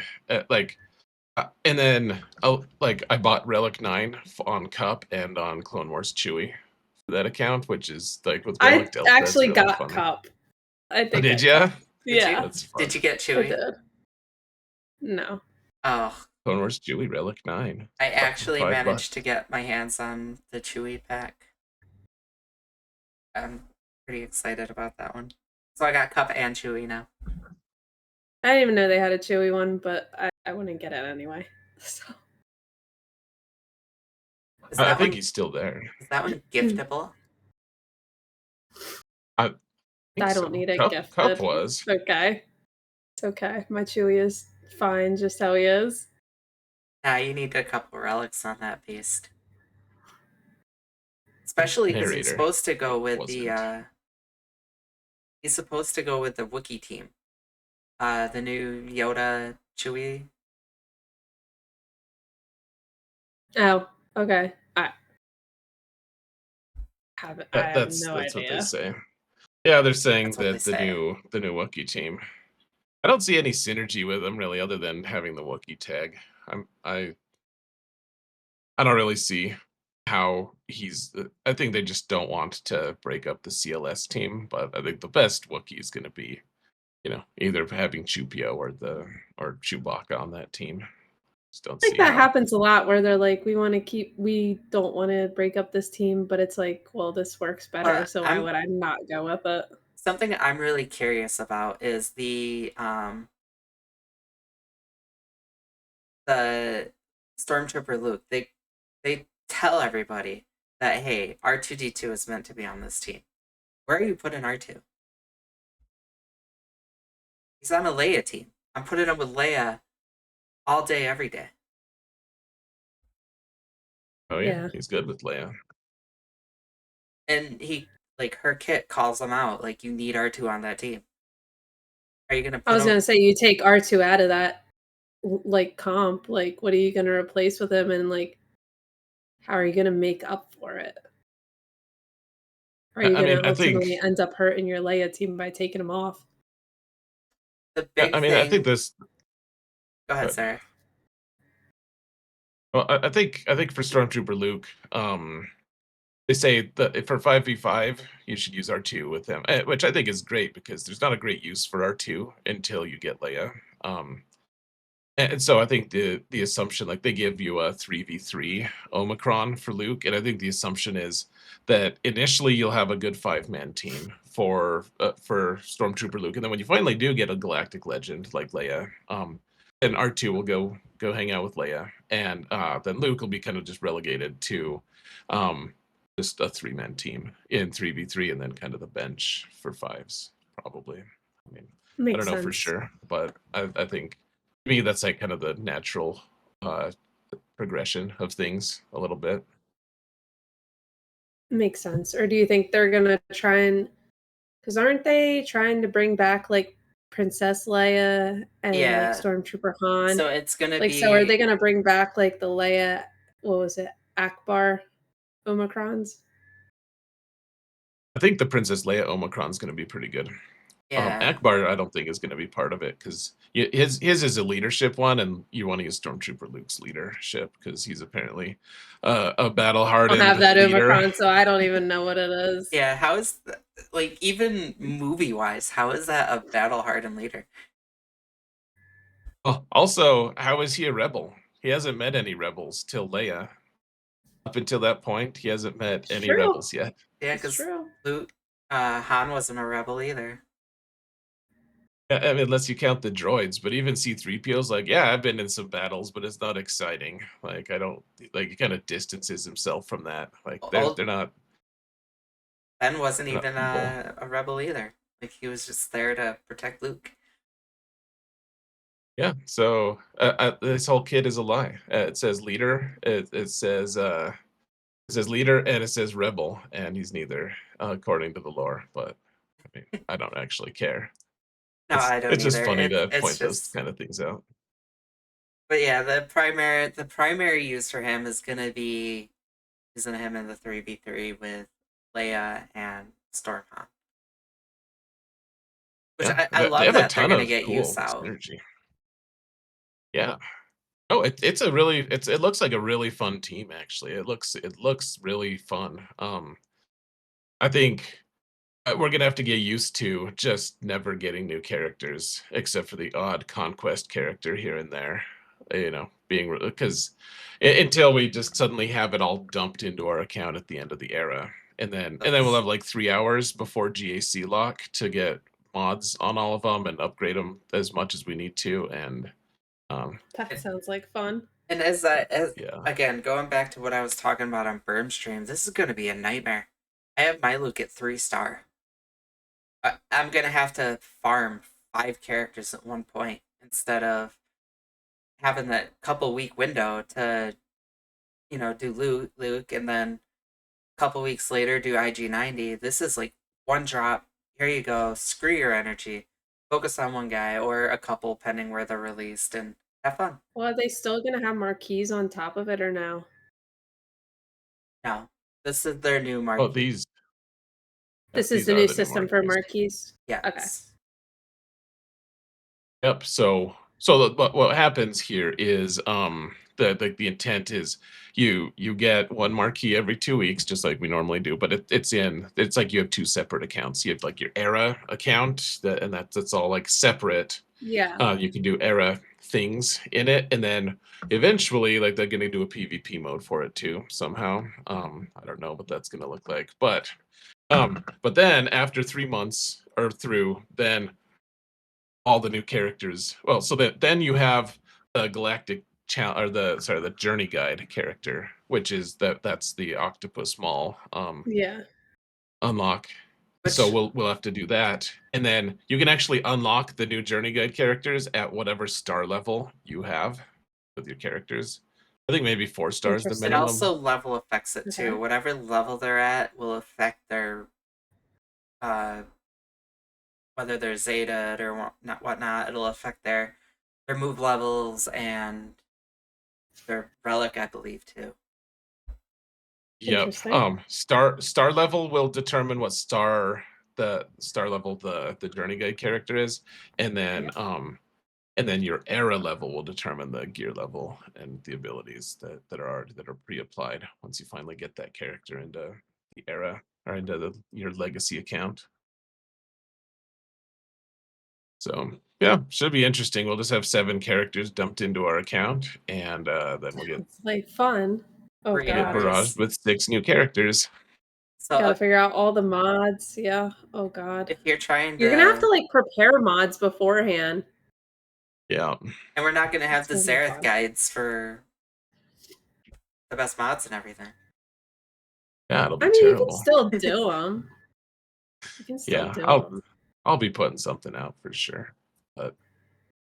and then like I bought Relic 9 on Cup and on Clone Wars Chewie for that account, which is like with I Relic Delta, it's actually really got funny. Cup. I Oh, think did I got. ya? did you? Yeah, That's Did fun. you get I Chewy? did. No. Oh, Clone Wars Chewie Relic 9. I actually $5. managed to get my hands on the Chewy pack. I'm pretty excited about that one. So I got Cup and Chewy now. I didn't even know they had a Chewy one, but I wouldn't get it anyway. So Is I that think one he's still there. giftable? I think I so. don't need it Cup gifted. was. It's okay. It's okay. My Chewy is fine just how he is. Nah, you need a couple relics on that beast. Especially because Narrator wasn't. he's supposed to go with the Wookiee team. The new Yoda Chewie. Oh, okay. I have That's no that's what they idea. say. Yeah, they're saying That's what they that the say. new Wookiee team. I don't see any synergy with them really, other than having the Wookiee tag. I don't really see how he's. I think they just don't want to break up the CLS team, but I think the best Wookiee is going to be, either having Chupio or Chewbacca on that team. Just don't Like see that how. happens a lot where they're like, we don't want to break up this team, but it's like, well, this works better, But so why I'm would I not go with it? something I'm really curious about is the Stormtrooper Luke. They tell everybody that hey, R2D2 is meant to be on this team. Where are you putting R2? He's on a Leia team. I'm putting him with Leia all day, every day. Oh yeah, Yeah. he's good with Leia. And he like her kit calls him out like you need R2 on that team. Are you gonna I put was him? gonna say you take R2 out of that like comp, like what are you gonna replace with him and like how are you gonna make up for it? Are you I mean, gonna ultimately end up hurting your Leia team by taking him off? The big I think thing. this. Go ahead, But, Sarah. well, I think for Stormtrooper Luke, they say that for 5v5, you should use R2 with him, which I think is great because there's not a great use for R2 until you get Leia. And so I think the assumption, like they give you a 3v3 Omicron for Luke, and I think the assumption is that initially you'll have a good 5-man team for Stormtrooper Luke, and then when you finally do get a galactic legend like Leia, then R2 will go hang out with Leia, and then Luke will be kind of just relegated to just a 3-man team in 3v3, and then kind of the bench for 5s, probably. I mean, I don't Makes know for sense. sure, but I think to me that's like kind of the natural uh, progression of things a little bit. Makes sense. Or do you think they're gonna try and because aren't they trying to bring back like Princess Leia and like Yeah. Stormtrooper Han? So it's gonna Like, so are they be gonna bring back like the Leia? What was it? Akbar Omicrons? I think the Princess Leia Omicron is going to be pretty good. yeah. Akbar, I don't think is going to be part of it because his is a leadership one, and you want to use Stormtrooper Luke's leadership because he's apparently a battle I don't have hardened that leader. Omicron, so I don't even know what it is. Yeah, how is like even movie wise, how is that a battle hardened leader? Oh, also, how is he a rebel? He hasn't met any rebels till Leia. Up until that point, he hasn't met It's any true. rebels yet. Yeah, It's because true. Luke, Han wasn't a rebel either. I mean, unless you count the droids, but even C-3PO's like, yeah, I've been in some battles, but it's not exciting. Like, I don't like he kind of distances himself from that. Like, they're Old they're not Ben wasn't they're not even people. a rebel either. Like he was just there to protect Luke. Yeah. So this whole kid is a lie. It says leader. It says leader and it says rebel, and he's neither, according to the lore. But I mean, I don't actually care. No, I don't It's just either. funny It's to it's point those just kind of things out. but yeah, the primary use for him is gonna be using him in the 3v3 with Leia and Stormhawk. Which Yeah, I they love have a that they're ton gonna of get use cool out. synergy. Yeah. Oh, it looks like a really fun team actually. It looks really fun. I think we're gonna have to get used to just never getting new characters, except for the odd conquest character here and there. Being because until we just suddenly have it all dumped into our account at the end of the era, and then we'll That's have like 3 hours before GAC lock to get mods on all of them and upgrade them as much as we need to, and um, That sounds like fun. and as yeah. again going back to what I was talking about on Burm Stream, this is gonna be a nightmare. I have my Luke at 3 star. I'm gonna have to farm 5 characters at one point instead of having that couple week window to do Luke, and then a couple weeks later do IG90. This is like one drop. Here you go. Screw your energy. Focus on one guy or a couple, pending where they're released, and have fun. Well, are they still gonna have marquees on top of it or no? No, this is their new Oh, marquee. these yeah, This is these the are new the new system for marquees. marquees? Okay. Yes. Yep. So what happens here is the intent is you get one marquee every 2 weeks, just like we normally do, but it's like you have two separate accounts. You have like your era account and that's all like separate. Yeah. You can do era things in it, and then eventually like they're gonna do a PvP mode for it too somehow. I don't know what that's gonna look like, but then after 3 months or through, then all the new characters. Well, so that then you have the galactic or the journey guide character, which is that's the octopus mall Yeah. unlock. So Which we'll have to do that, and then you can actually unlock the new journey guide characters at whatever star level you have with your characters. I think maybe 4 stars the it Interesting. minimum. also level affects it too. Okay. Whatever level they're at will affect their uh whether they're Zeta or whatnot. It'll affect their move levels and their relic, I believe, too. Yep. Interesting. Star level will determine what the star level the journey guide character is, and then Yeah. um and then your era level will determine the gear level and the abilities that are pre-applied once you finally get that character into the era or into your legacy account. So yeah, should be interesting. We'll just have 7 characters dumped into our account, and then we'll get It's like fun. Oh Three god. barraged hours. with 6 new characters. So Gotta figure out all the mods. Yeah. Oh god. if you're trying You're gonna have to to, like prepare mods beforehand. Yeah. and we're not going to have It's the gonna be Xaereth fun. guides for the best mods and everything. Yeah, it'll I be mean, you can terrible. still do them. You can still Yeah, do I'll them. I'll be putting something out for sure. But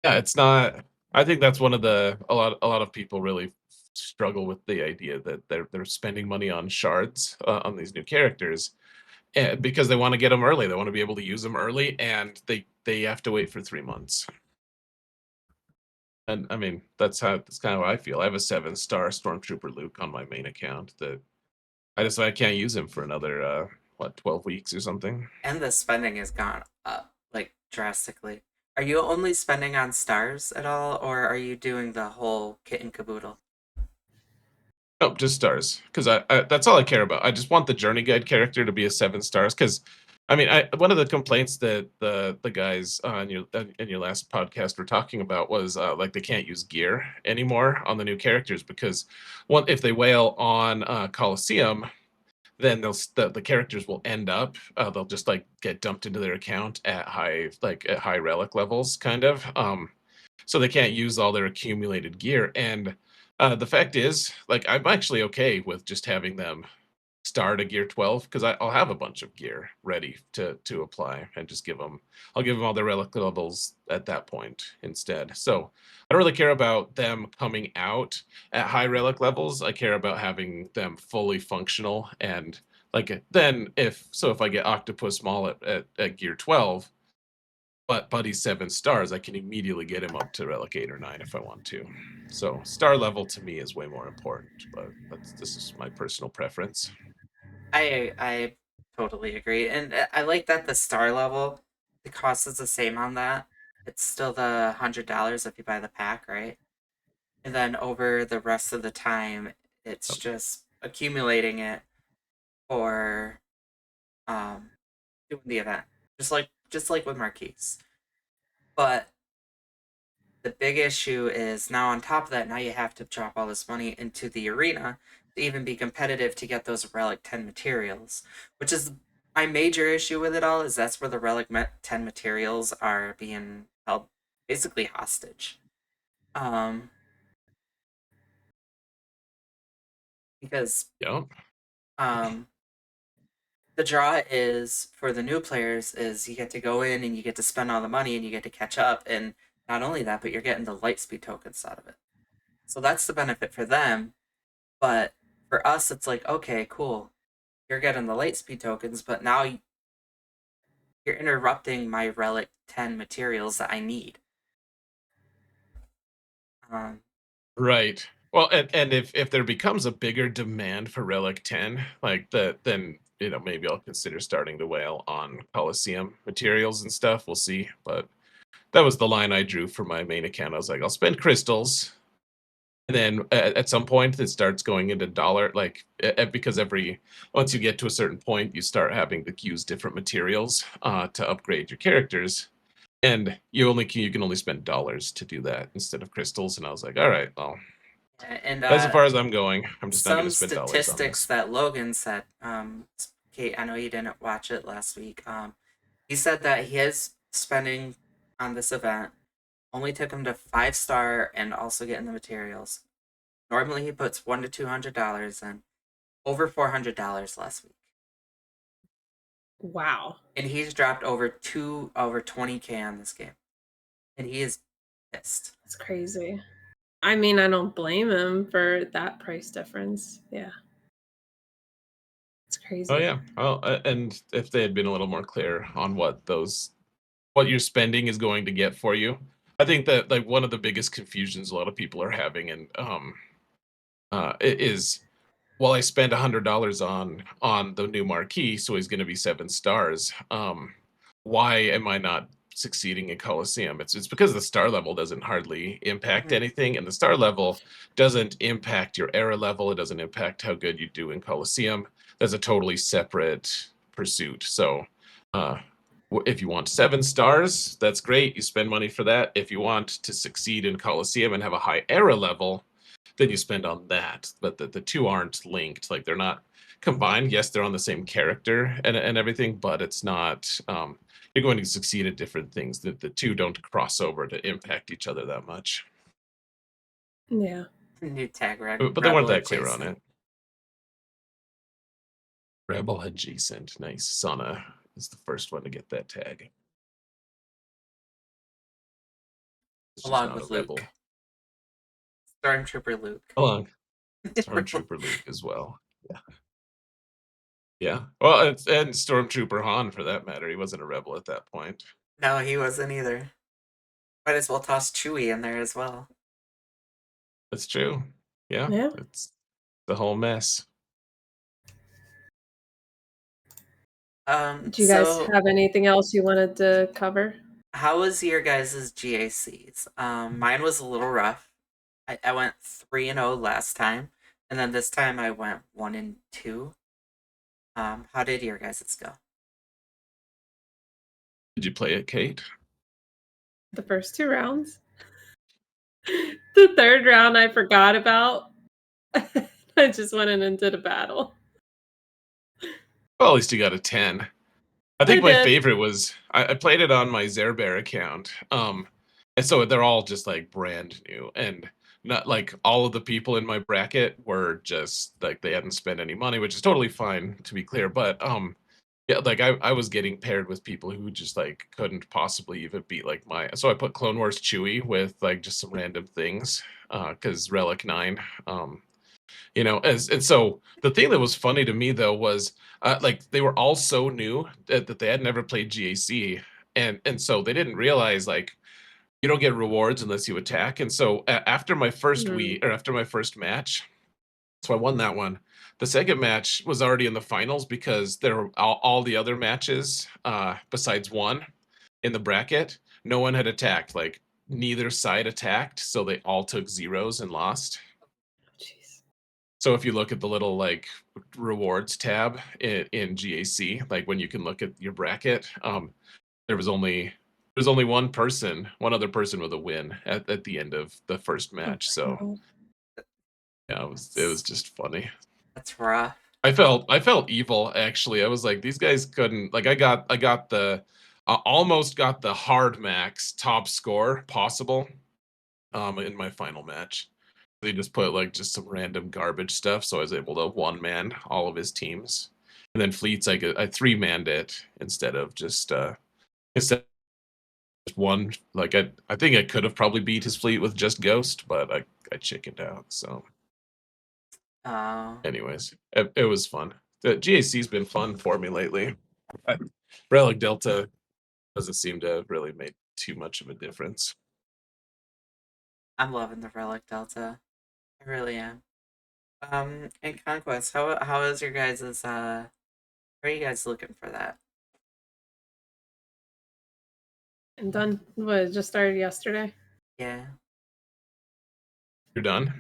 yeah, it's not. I think that's one of the a lot of people really struggle with the idea that they're spending money on shards on these new characters because they want to get them early. They want to be able to use them early, and they have to wait for 3 months. And I mean, that's kind of how I feel. I have a 7-star Stormtrooper Luke on my main account that I can't use him for another 12 weeks or something. And the spending has gone up like drastically. Are you only spending on stars at all, or are you doing the whole kit and caboodle? Oh, just stars, because I that's all I care about. I just want the journey guide character to be a 7 stars. Because, I mean, I one of the complaints that the guys on your in your last podcast were talking about was like they can't use gear anymore on the new characters because one if they whale on Coliseum, then the characters will end up they'll just like get dumped into their account at high relic levels kind of so they can't use all their accumulated gear. And the fact is, like, I'm actually okay with just having them start a gear 12 because I'll have a bunch of gear ready to apply and just I'll give them all their relic levels at that point instead. So I don't really care about them coming out at high relic levels. I care about having them fully functional. And like then if I get Octopus Maul at gear 12 but Buddy's 7 stars, I can immediately get him up to relic 8 or 9 if I want to. So star level to me is way more important, but this is my personal preference. I totally agree, and I like that the star level, the cost is the same on that. It's still the $100 if you buy the pack, right? And then over the rest of the time, it's just accumulating it for um doing the event, just like with Marquise. But the big issue is now on top of that, now you have to drop all this money into the arena to even be competitive to get those Relic 10 materials, which is my major issue with it all is that's where the Relic 10 materials are being held basically hostage. Um, because Yeah. um, the draw is for the new players is you get to go in and you get to spend all the money and you get to catch up, and not only that, but you're getting the Lightspeed tokens out of it. So that's the benefit for them. But for us, it's like, okay, cool. You're getting the light speed tokens, but now you're interrupting my Relic 10 materials that I need. Um, Right. Well, and if there becomes a bigger demand for Relic 10, like then maybe I'll consider starting to whale on Coliseum materials and stuff. We'll see. But that was the line I drew for my main account. I was like, I'll spend crystals, and then at some point it starts going into dollar, like because once you get to a certain point, you start having to use different materials to upgrade your characters. And you can only spend dollars to do that instead of crystals. And I was like, all right, well, and that's as far as I'm going. I'm just not going to some spend dollars on statistics this. that Logan said, Kate, I know you didn't watch it last week. He said that his spending on this event only took him to 5 star and also getting the materials. Normally he puts $100 to $200 in, over $400 last week. Wow. And he's dropped over 20K on this game. And he is pissed. That's crazy. I mean, I don't blame him for that price difference. Yeah. It's Oh crazy. yeah. Well, and if they had been a little more clear on what your spending is going to get for you, I think that like one of the biggest confusions a lot of people are having, and is, well, I spent $100 on the new marquee, so he's going to be 7 stars. Why am I not succeeding in Coliseum? It's because the star level doesn't hardly impact Mhm. anything, and the star level doesn't impact your era level. It doesn't impact how good you do in Coliseum. That's a totally separate pursuit. So, uh, if you want 7 stars, that's great. You spend money for that. If you want to succeed in Coliseum and have a high era level, then you spend on that. But the two aren't linked. Like they're not combined. Yes, they're on the same character and everything, but it's not. You're going to succeed at different things. The two don't cross over to impact each other that much. Yeah. New tag But they weren't rebel that clear on adjacent. it. Rebel adjacent. Nice. Sana is the first one to get that tag. She's Along not a with rebel. Luke. Stormtrooper Luke. Along Stormtrooper Luke as well. Yeah. Yeah. Well, and Stormtrooper Han for that matter. He wasn't a rebel at that point. No, he wasn't either. Might as well toss Chewie in there as well. That's true. Yeah. Yeah. It's the whole mess. Do you guys So have anything else you wanted to cover? how was your guys' GACs? Mine was a little rough. I went 3-0 last time, and then this time I went 1-2. How did your guys' go? Did you play it, Kate? The first 2 rounds. The third round I forgot about. I just went in and did a battle. Well, at least you got a 10. I I think my did. favorite was I played it on my Xaereth account. And so they're all just like brand new, and not like all of the people in my bracket were just like they hadn't spent any money, which is totally fine to be clear. But yeah, like I was getting paired with people who just like couldn't possibly even beat like my. So I put Clone Wars Chewie with like just some random things, because Relic 9. And so the thing that was funny to me though was like they were all so new that they had never played GAC, and so they didn't realize like you don't get rewards unless you attack. And so after my first Mhm. week or after my first match, so I won that one. The second match was already in the finals because there were all the other matches besides one in the bracket. No one had attacked. Like neither side attacked, so they all took zeros and lost. Jeez. So if you look at the little like rewards tab in GAC, like when you can look at your bracket, there was only there's only one other person with a win at the end of the first Oh match. my So god. yeah, it was That's just funny. that's rough. I felt evil actually. I was like, these guys couldn't like I got the almost got the hard max top score possible in my final match. They just put like just some random garbage stuff, so I was able to one man all of his teams. And then fleets I three manned it instead of just one. Like I think I could have probably beat his fleet with just Ghost, but I chickened out. So Oh, anyways, it was fun. The GAC's been fun for me lately. I, Relic Delta doesn't seem to have really made too much of a difference. I'm loving the Relic Delta. I really am. And Conquest, how is your guys' how are you guys looking for that? And done. What, it just started yesterday? Yeah. You're done?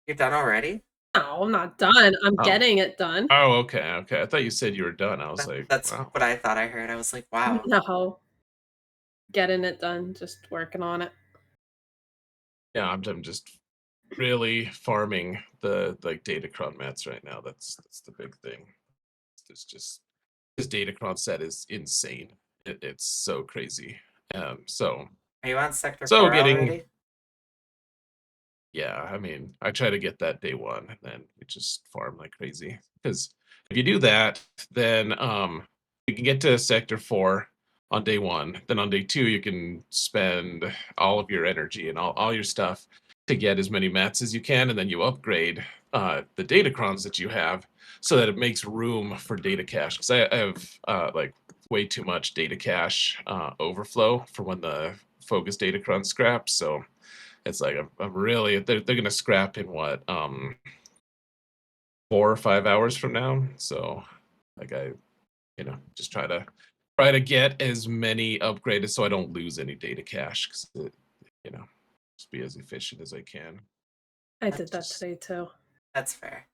You're done already? No, I'm not done. I'm Oh. getting it done. Oh, okay, okay. I thought you said you were done. I was like, That's wow. what I thought I heard. I was like, wow. No. Getting it done. Just working on it. Yeah, I'm just really farming the like Datacron mats right now. That's the big thing. It's just this Datacron set is insane. It's so crazy. So Are you on Sector so 4 getting already? Yeah, I mean, I try to get that day one, and then we just farm like crazy. Because if you do that, then you can get to sector 4 on day one. Then on day 2, you can spend all of your energy and all your stuff to get as many mats as you can, and then you upgrade the datacrons that you have so that it makes room for data cache. Because I have like way too much data cache overflow for when the focus datacron scraps. So it's like I'm really they're gonna scrap in what 4 or 5 hours from now. So like I just try to get as many upgraded so I don't lose any data cache because you know just be as efficient as I can. I That's did that Just today too. that's fair.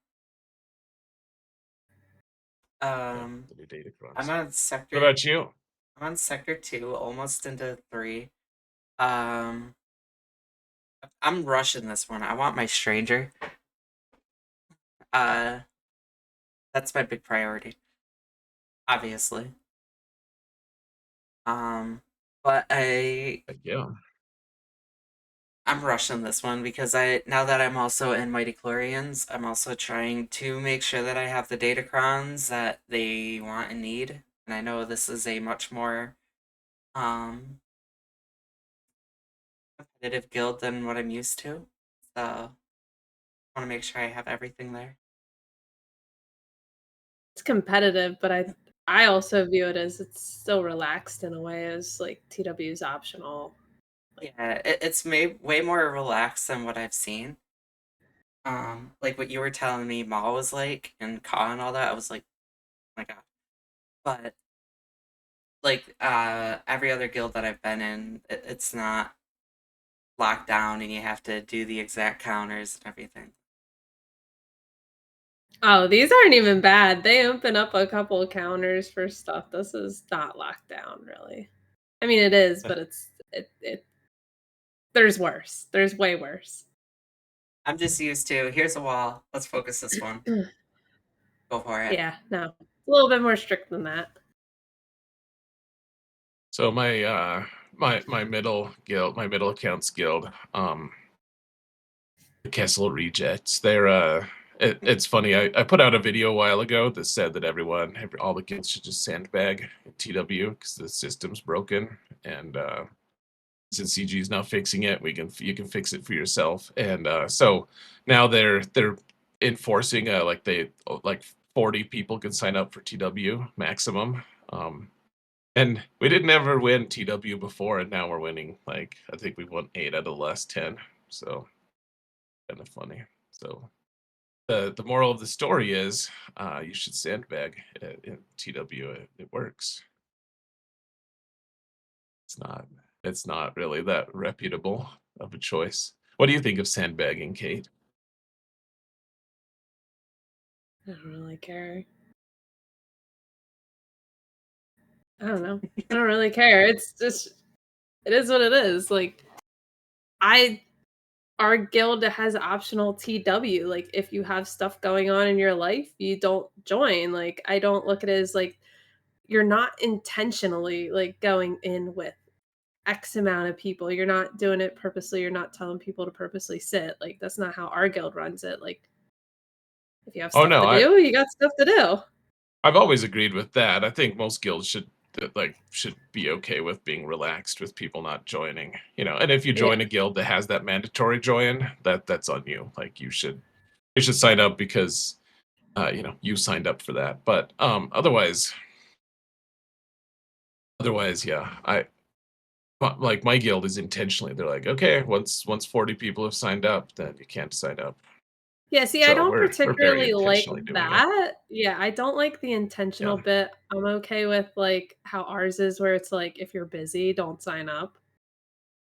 yeah, Um, the new data I'm crons. on What Sector about you? I'm on Sector 2, almost into 3. Um, I'm rushing this one. I want my Stranger. Uh, that's my big priority, obviously. Um, but I Like, yeah, I'm rushing this one because now that I'm also in Mighty Chlorians, I'm also trying to make sure that I have the datacrons that they want and need. And I know this is a much more um competitive guild than what I'm used to. So I want to make sure I have everything there. It's competitive, but I also view it as it's still relaxed in a way as like TW is optional. Yeah, it's way more relaxed than what I've seen. Like what you were telling me Ma was like and Ka and all that, I was like, oh my god. But like every other guild that I've been in, it's not locked down and you have to do the exact counters and everything. Oh, these aren't even bad. They open up a couple counters for stuff. This is not locked down, really. I mean, it is, but it. There's worse. There's way worse. I'm just used to here's a wall. Let's focus this one. Go for it. Yeah, no, a little bit more strict than that. So my middle guild, my middle accounts guild, the Kessel Rejects. It's funny. I put out a video a while ago that said that all the kids should just sandbag TW because the system's broken, and since CG is now fixing it, you can fix it for yourself. And so now they're enforcing like 40 people can sign up for TW maximum. And we didn't ever win TW before, and now we're winning. Like I think we've won 8 out of the last 10. So kind of funny. So the moral of the story is you should sandbag in TW. It works. It's not it's not really that reputable of a choice. What do you think of sandbagging, Kate? I don't really care. I don't know. I don't really care. It's just it is what it is. Like I our guild has optional TW. Like if you have stuff going on in your life, you don't join. Like I don't look at it as like you're not intentionally like going in with X amount of people. You're not doing it purposely. You're not telling people to purposely sit. Like that's not how our guild runs it. Like if you have Oh stuff no, to do, you got stuff to do. I've always agreed with that. I think most guilds should be okay with being relaxed with people not joining. And if you Yeah. join a guild that has that mandatory join, that's on you. Like you should sign up because you signed up for that. But otherwise, yeah, like my guild is intentionally. They're like, okay, once 40 people have signed up, then you can't sign up. Yeah, see, I So don't we're very particularly like intentionally doing it. that. Yeah, I don't like the intentional Yeah. bit. I'm okay with like how ours is where it's like if you're busy, don't sign up.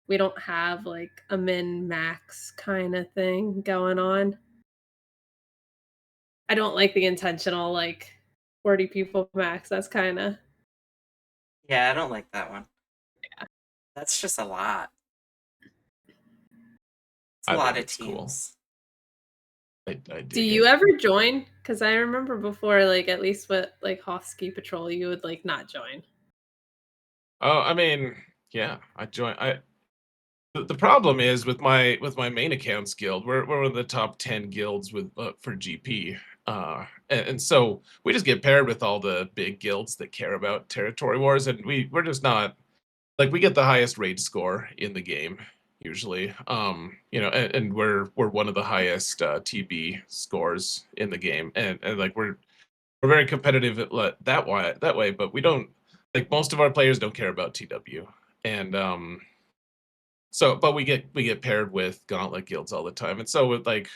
We don't have like a min max kind of thing going on. I don't like the intentional like 40 people max. That's kind of Yeah, I don't like that one. That's just a lot. It's a I lot think of it's cool. teams. I Do dig you it. ever join? Because I remember before, like at least with like Hoth Ski Patrol, you would like not join. Oh, I mean, yeah, I join. The problem is with my main accounts guild, we're one of the top 10 guilds with for GP. And so we just get paired with all the big guilds that care about territory wars, and we're just not like we get the highest raid score in the game usually. And we're one of the highest TB scores in the game, and like we're very competitive that way, but we don't like most of our players don't care about TW. And but we get paired with gauntlet guilds all the time, and so with like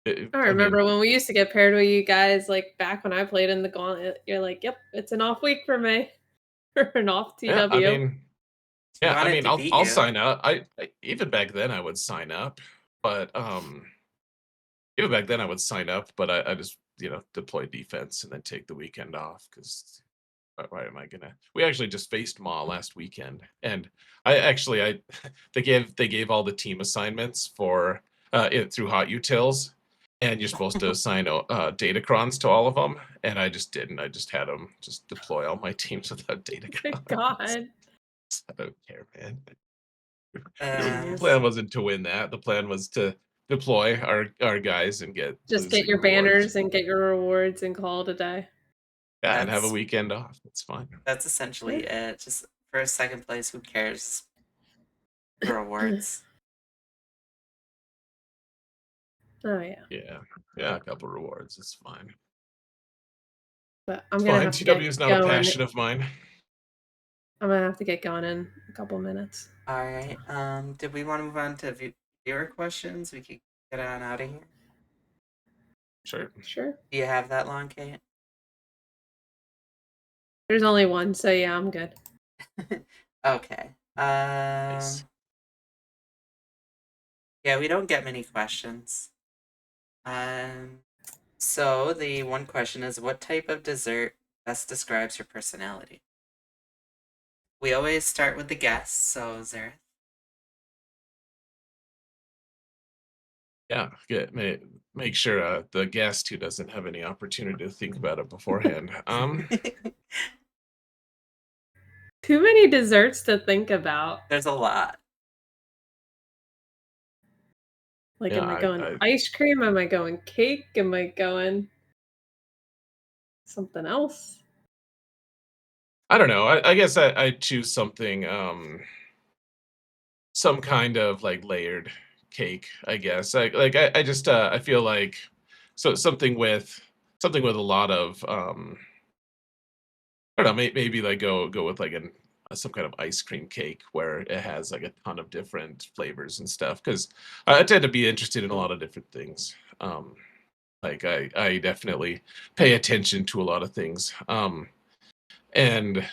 I I mean, remember when we used to get paired with you guys, like back when I played in the Gauntlet. You're like, "Yep, it's an off week for me," or an off yeah, I TW. mean, You yeah, I want it mean, to I'll beat I'll you. sign up. Even back then I would sign up, but even back then I would sign up, but I just deploy defense and then take the weekend off because why am I gonna? We actually just faced Ma last weekend, and I they gave all the team assignments for it through hot utils, and you're supposed to assign datacrons to all of them, and I just didn't. I just had them just deploy all my teams without My datacrons. God. I don't care, man. The Genius. plan wasn't to win that. The plan was to deploy our guys and get Just get losing your rewards. banners and get your rewards and call it a day. Yeah, and have a That's weekend off. That's fine. that's essentially it. Just for second place, who cares? The rewards. Oh yeah. Yeah, a couple rewards. It's fine. But I'm It's gonna fine. have to TW get is not a going. passion of mine. I'm gonna have to get going in a couple minutes. All right. Did we want to move on to viewer questions? We could get on out of here. Sure. Sure. Do you have that long, Kate? There's only one, so yeah, I'm good. Okay. Nice. Yeah, we don't get many questions. So the one question is, what type of dessert best describes your personality? We always start with the guess, so Xaereth. Yeah, make sure the guest who doesn't have any opportunity to think about it beforehand. Too many desserts to think about. There's a lot. Like, Yeah, am I going I ice cream? Am I going cake? Am I going something else? I don't know. I guess I choose something some kind of like layered cake, I guess. I just I feel like something with a lot of I don't know, maybe like go with like some kind of ice cream cake where it has like a ton of different flavors and stuff because I tend to be interested in a lot of different things. Like I definitely pay attention to a lot of things. And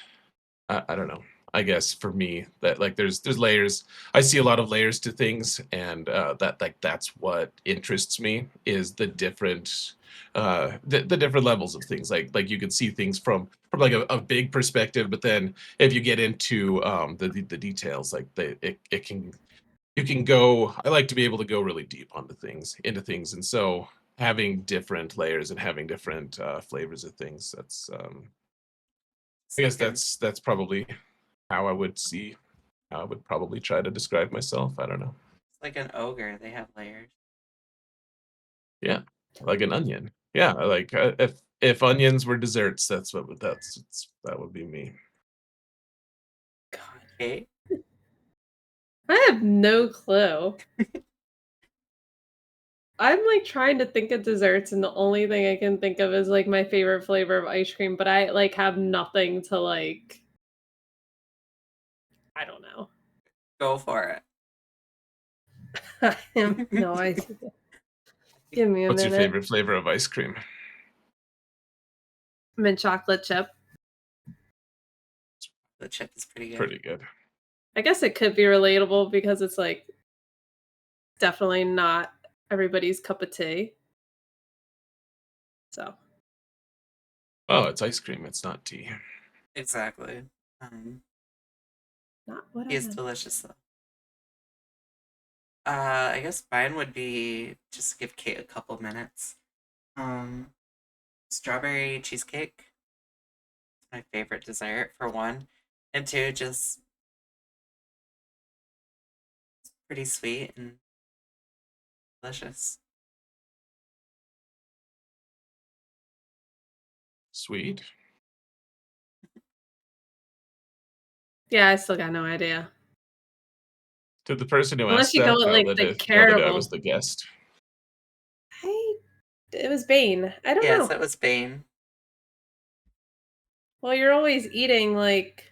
I don't know. I guess for me that like there's layers. I see a lot of layers to things, and that like that's what interests me is the different the different levels of things. Like you can see things from like a big perspective, but then if you get into the details, like it can you can go. I like to be able to go really deep onto things into things, and so having different layers and having different flavors of things. It's I guess like an that's probably how I would see how I would probably try to describe myself. I don't know. it's like an ogre. They have layers. Yeah, like an onion. Yeah, like if onions were desserts, that would be me. God, Kate? I have no clue. I'm like trying to think of desserts, and the only thing I can think of is like my favorite flavor of ice cream, but I like have nothing to like. I don't know. Go for I have no it. idea. Give me a What's your minute. favorite flavor of ice cream? Mint chocolate chip. The chip is pretty good. Pretty good. I guess it could be relatable because it's like definitely not everybody's cup of tea. So Oh, it's ice cream. It's not tea. Exactly. Um, not what he I is meant. delicious though. I guess mine would be just give Kate a couple minutes. Um, Strawberry cheesecake. It's my favorite dessert for one, and two, just pretty sweet and delicious. Sweet. Yeah, I still got no idea. Did the person who Unless asked you go that with like the know that I was caramel. the guest? It was Bane. I don't Yes, know. that was Bane. Well, you're always eating like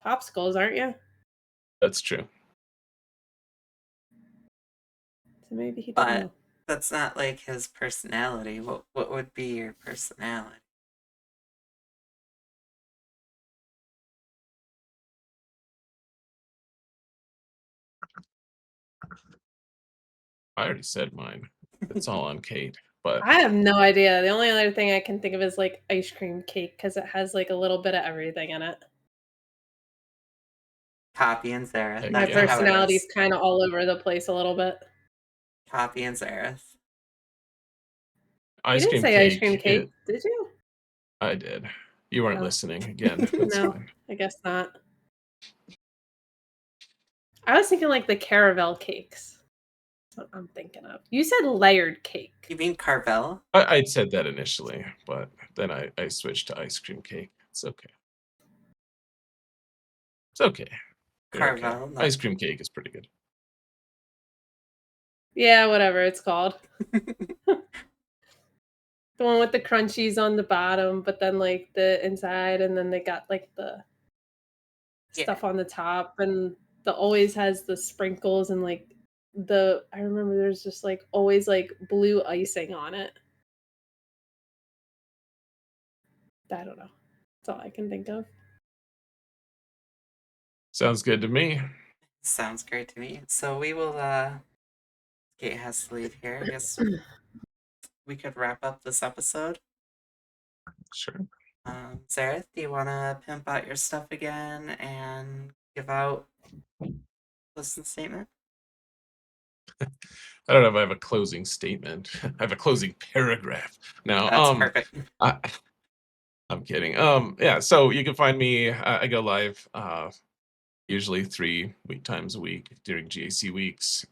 popsicles, aren't you? That's true. So maybe he didn't But know. that's not like his personality. What would be your personality? I already said mine. It's all on Kate. But I have no idea. The only other thing I can think of is like ice cream cake because it has like a little bit of everything in it. Copy and Xaereth. heck My That's yeah. how it personality is is. kind of all over the place a little bit. Copy and Xaereth. You Ice didn't cream say ice cream cake. cake, did you? I did. You weren't Oh, listening. Again, that's no, fine. I guess not. I was thinking like the caramel cakes. That's what I'm thinking of. You said layered cake. You mean Carvel? I'd said that initially, but then I switched to ice cream cake. It's okay. It's okay. You're okay. Carvel, Ice not. cream cake is pretty good. Yeah, whatever it's called. The one with the crunchies on the bottom, but then like the inside, and then they got like the Yeah. stuff on the top, and the always has the sprinkles and like the I remember there's just like always like blue icing on it. I don't know. That's all I can think of. Sounds good to me. Sounds great to me. So we will Kate has to leave here. I guess we could wrap up this episode. Sure. Xaereth, do you wanna pimp out your stuff again and give out closing statement? I don't know if I have a closing statement. I have a closing paragraph. No, That's perfect. I, I'm kidding. Yeah, so you can find me. I go live usually 3 times a week during GAC weeks.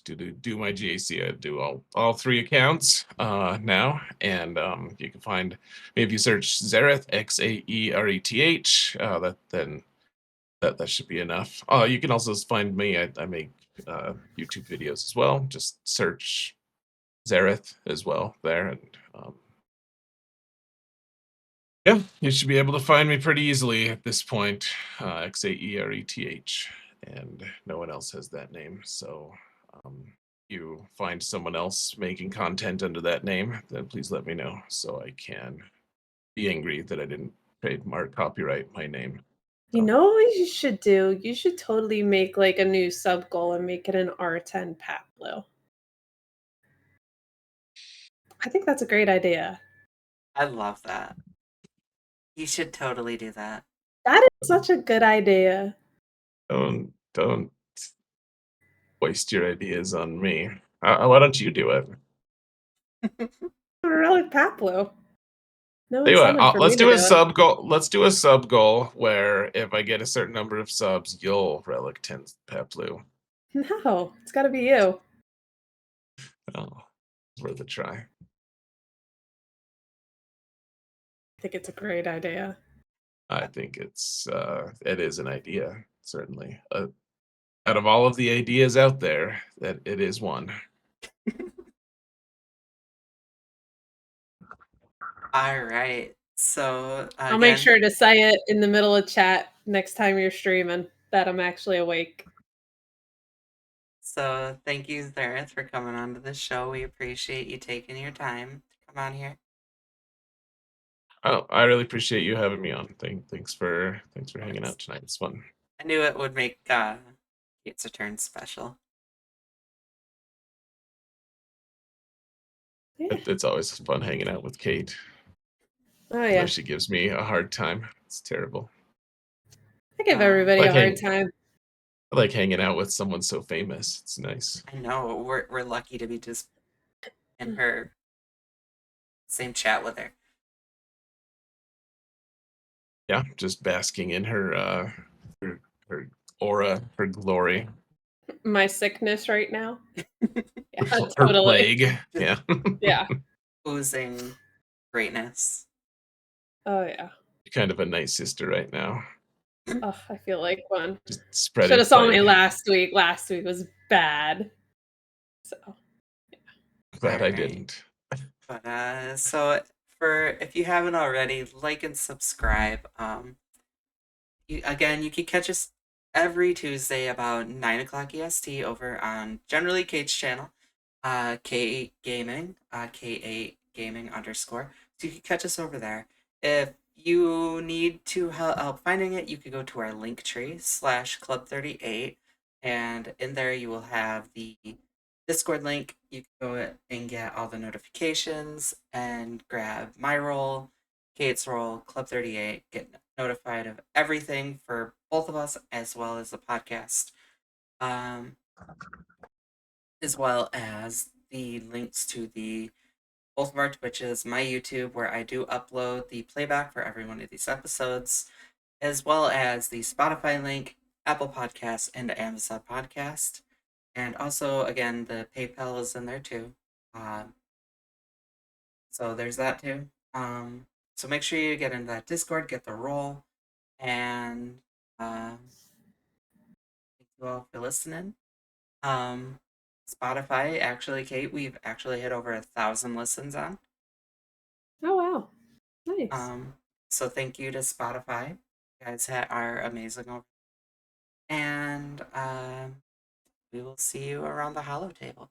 To do my GAC, I do all 3 accounts now, and you can find me if you search Xaereth, Xaereth. That should be enough. You can also find me. I make YouTube videos as well. Just search Xaereth as well there, and yeah, you should be able to find me pretty easily at this point. Xaereth, and no one else has that name. So, you find someone else making content under that name, then please let me know so I can be angry that I didn't trademark copyright my name. You know what you should do? You should totally make like a new sub goal and make it an R10 Paplo. I think that's a great idea. I love that. You should totally do that. That is such a good idea. Don't waste your ideas on me. Why don't you do it? Really, Paplo. No Tell you what, incentive for let's me to do a do it. sub goal. Let's do a sub goal where if I get a certain number of subs, you'll relic 10 Peplu. No, it's got to be you. Oh, it's worth a try. I think it's a great idea. I think it is an idea, certainly. Out of all of the ideas out there, that it is one. All right. So I'll make again, sure to say it in the middle of chat next time you're streaming that I'm actually awake. so thank you, Xaereth, for coming on to the show. We appreciate you taking your time to come on here. Oh, I really appreciate you having me on. Thanks for hanging It's, out tonight. It's fun. I knew it would make Kate's return special. Yeah. It's always fun hanging out with Kate. Oh Though yeah. she gives me a hard time. It's terrible. I give Uh, everybody Like a hard time. I like hanging out with someone so famous. It's nice. I know we're lucky to be just in her same chat with her. Yeah, just basking in her aura, her glory, My sickness right now. Yeah, her totally. plague. Yeah. Yeah. Oozing greatness. Oh yeah. Kind of a nice sister right now. Oh, I feel like one. Just Should spreading have saw me plague. last week. Last week was bad. So Glad All I right. didn't. But so for if you haven't already, like and subscribe. Again, you can catch us every Tuesday about 9 o'clock EST over on generally Kate's channel, K8 Gaming, K8 Gaming underscore. So you can catch us over there. If you need to help finding it, you can go to our link tree /Club38, and in there you will have the Discord link. You can go and get all the notifications and grab my role, Kate's role, Club 38, get notified of everything for both of us as well as the podcast, um, as well as the links to the both of our Twitches, my YouTube, where I do upload the playback for every one of these episodes, as well as the Spotify link, Apple Podcasts and Amazon Podcast. And also, again, the PayPal is in there too. Um, so there's that too. So make sure you get into that Discord, get the role, and thank you all for listening. Um, Spotify, actually, Kate, we've actually hit over 1,000 listens on. Oh wow. Nice. Um, so thank you to Spotify. You guys are amazing over. And we will see you around the hollow table.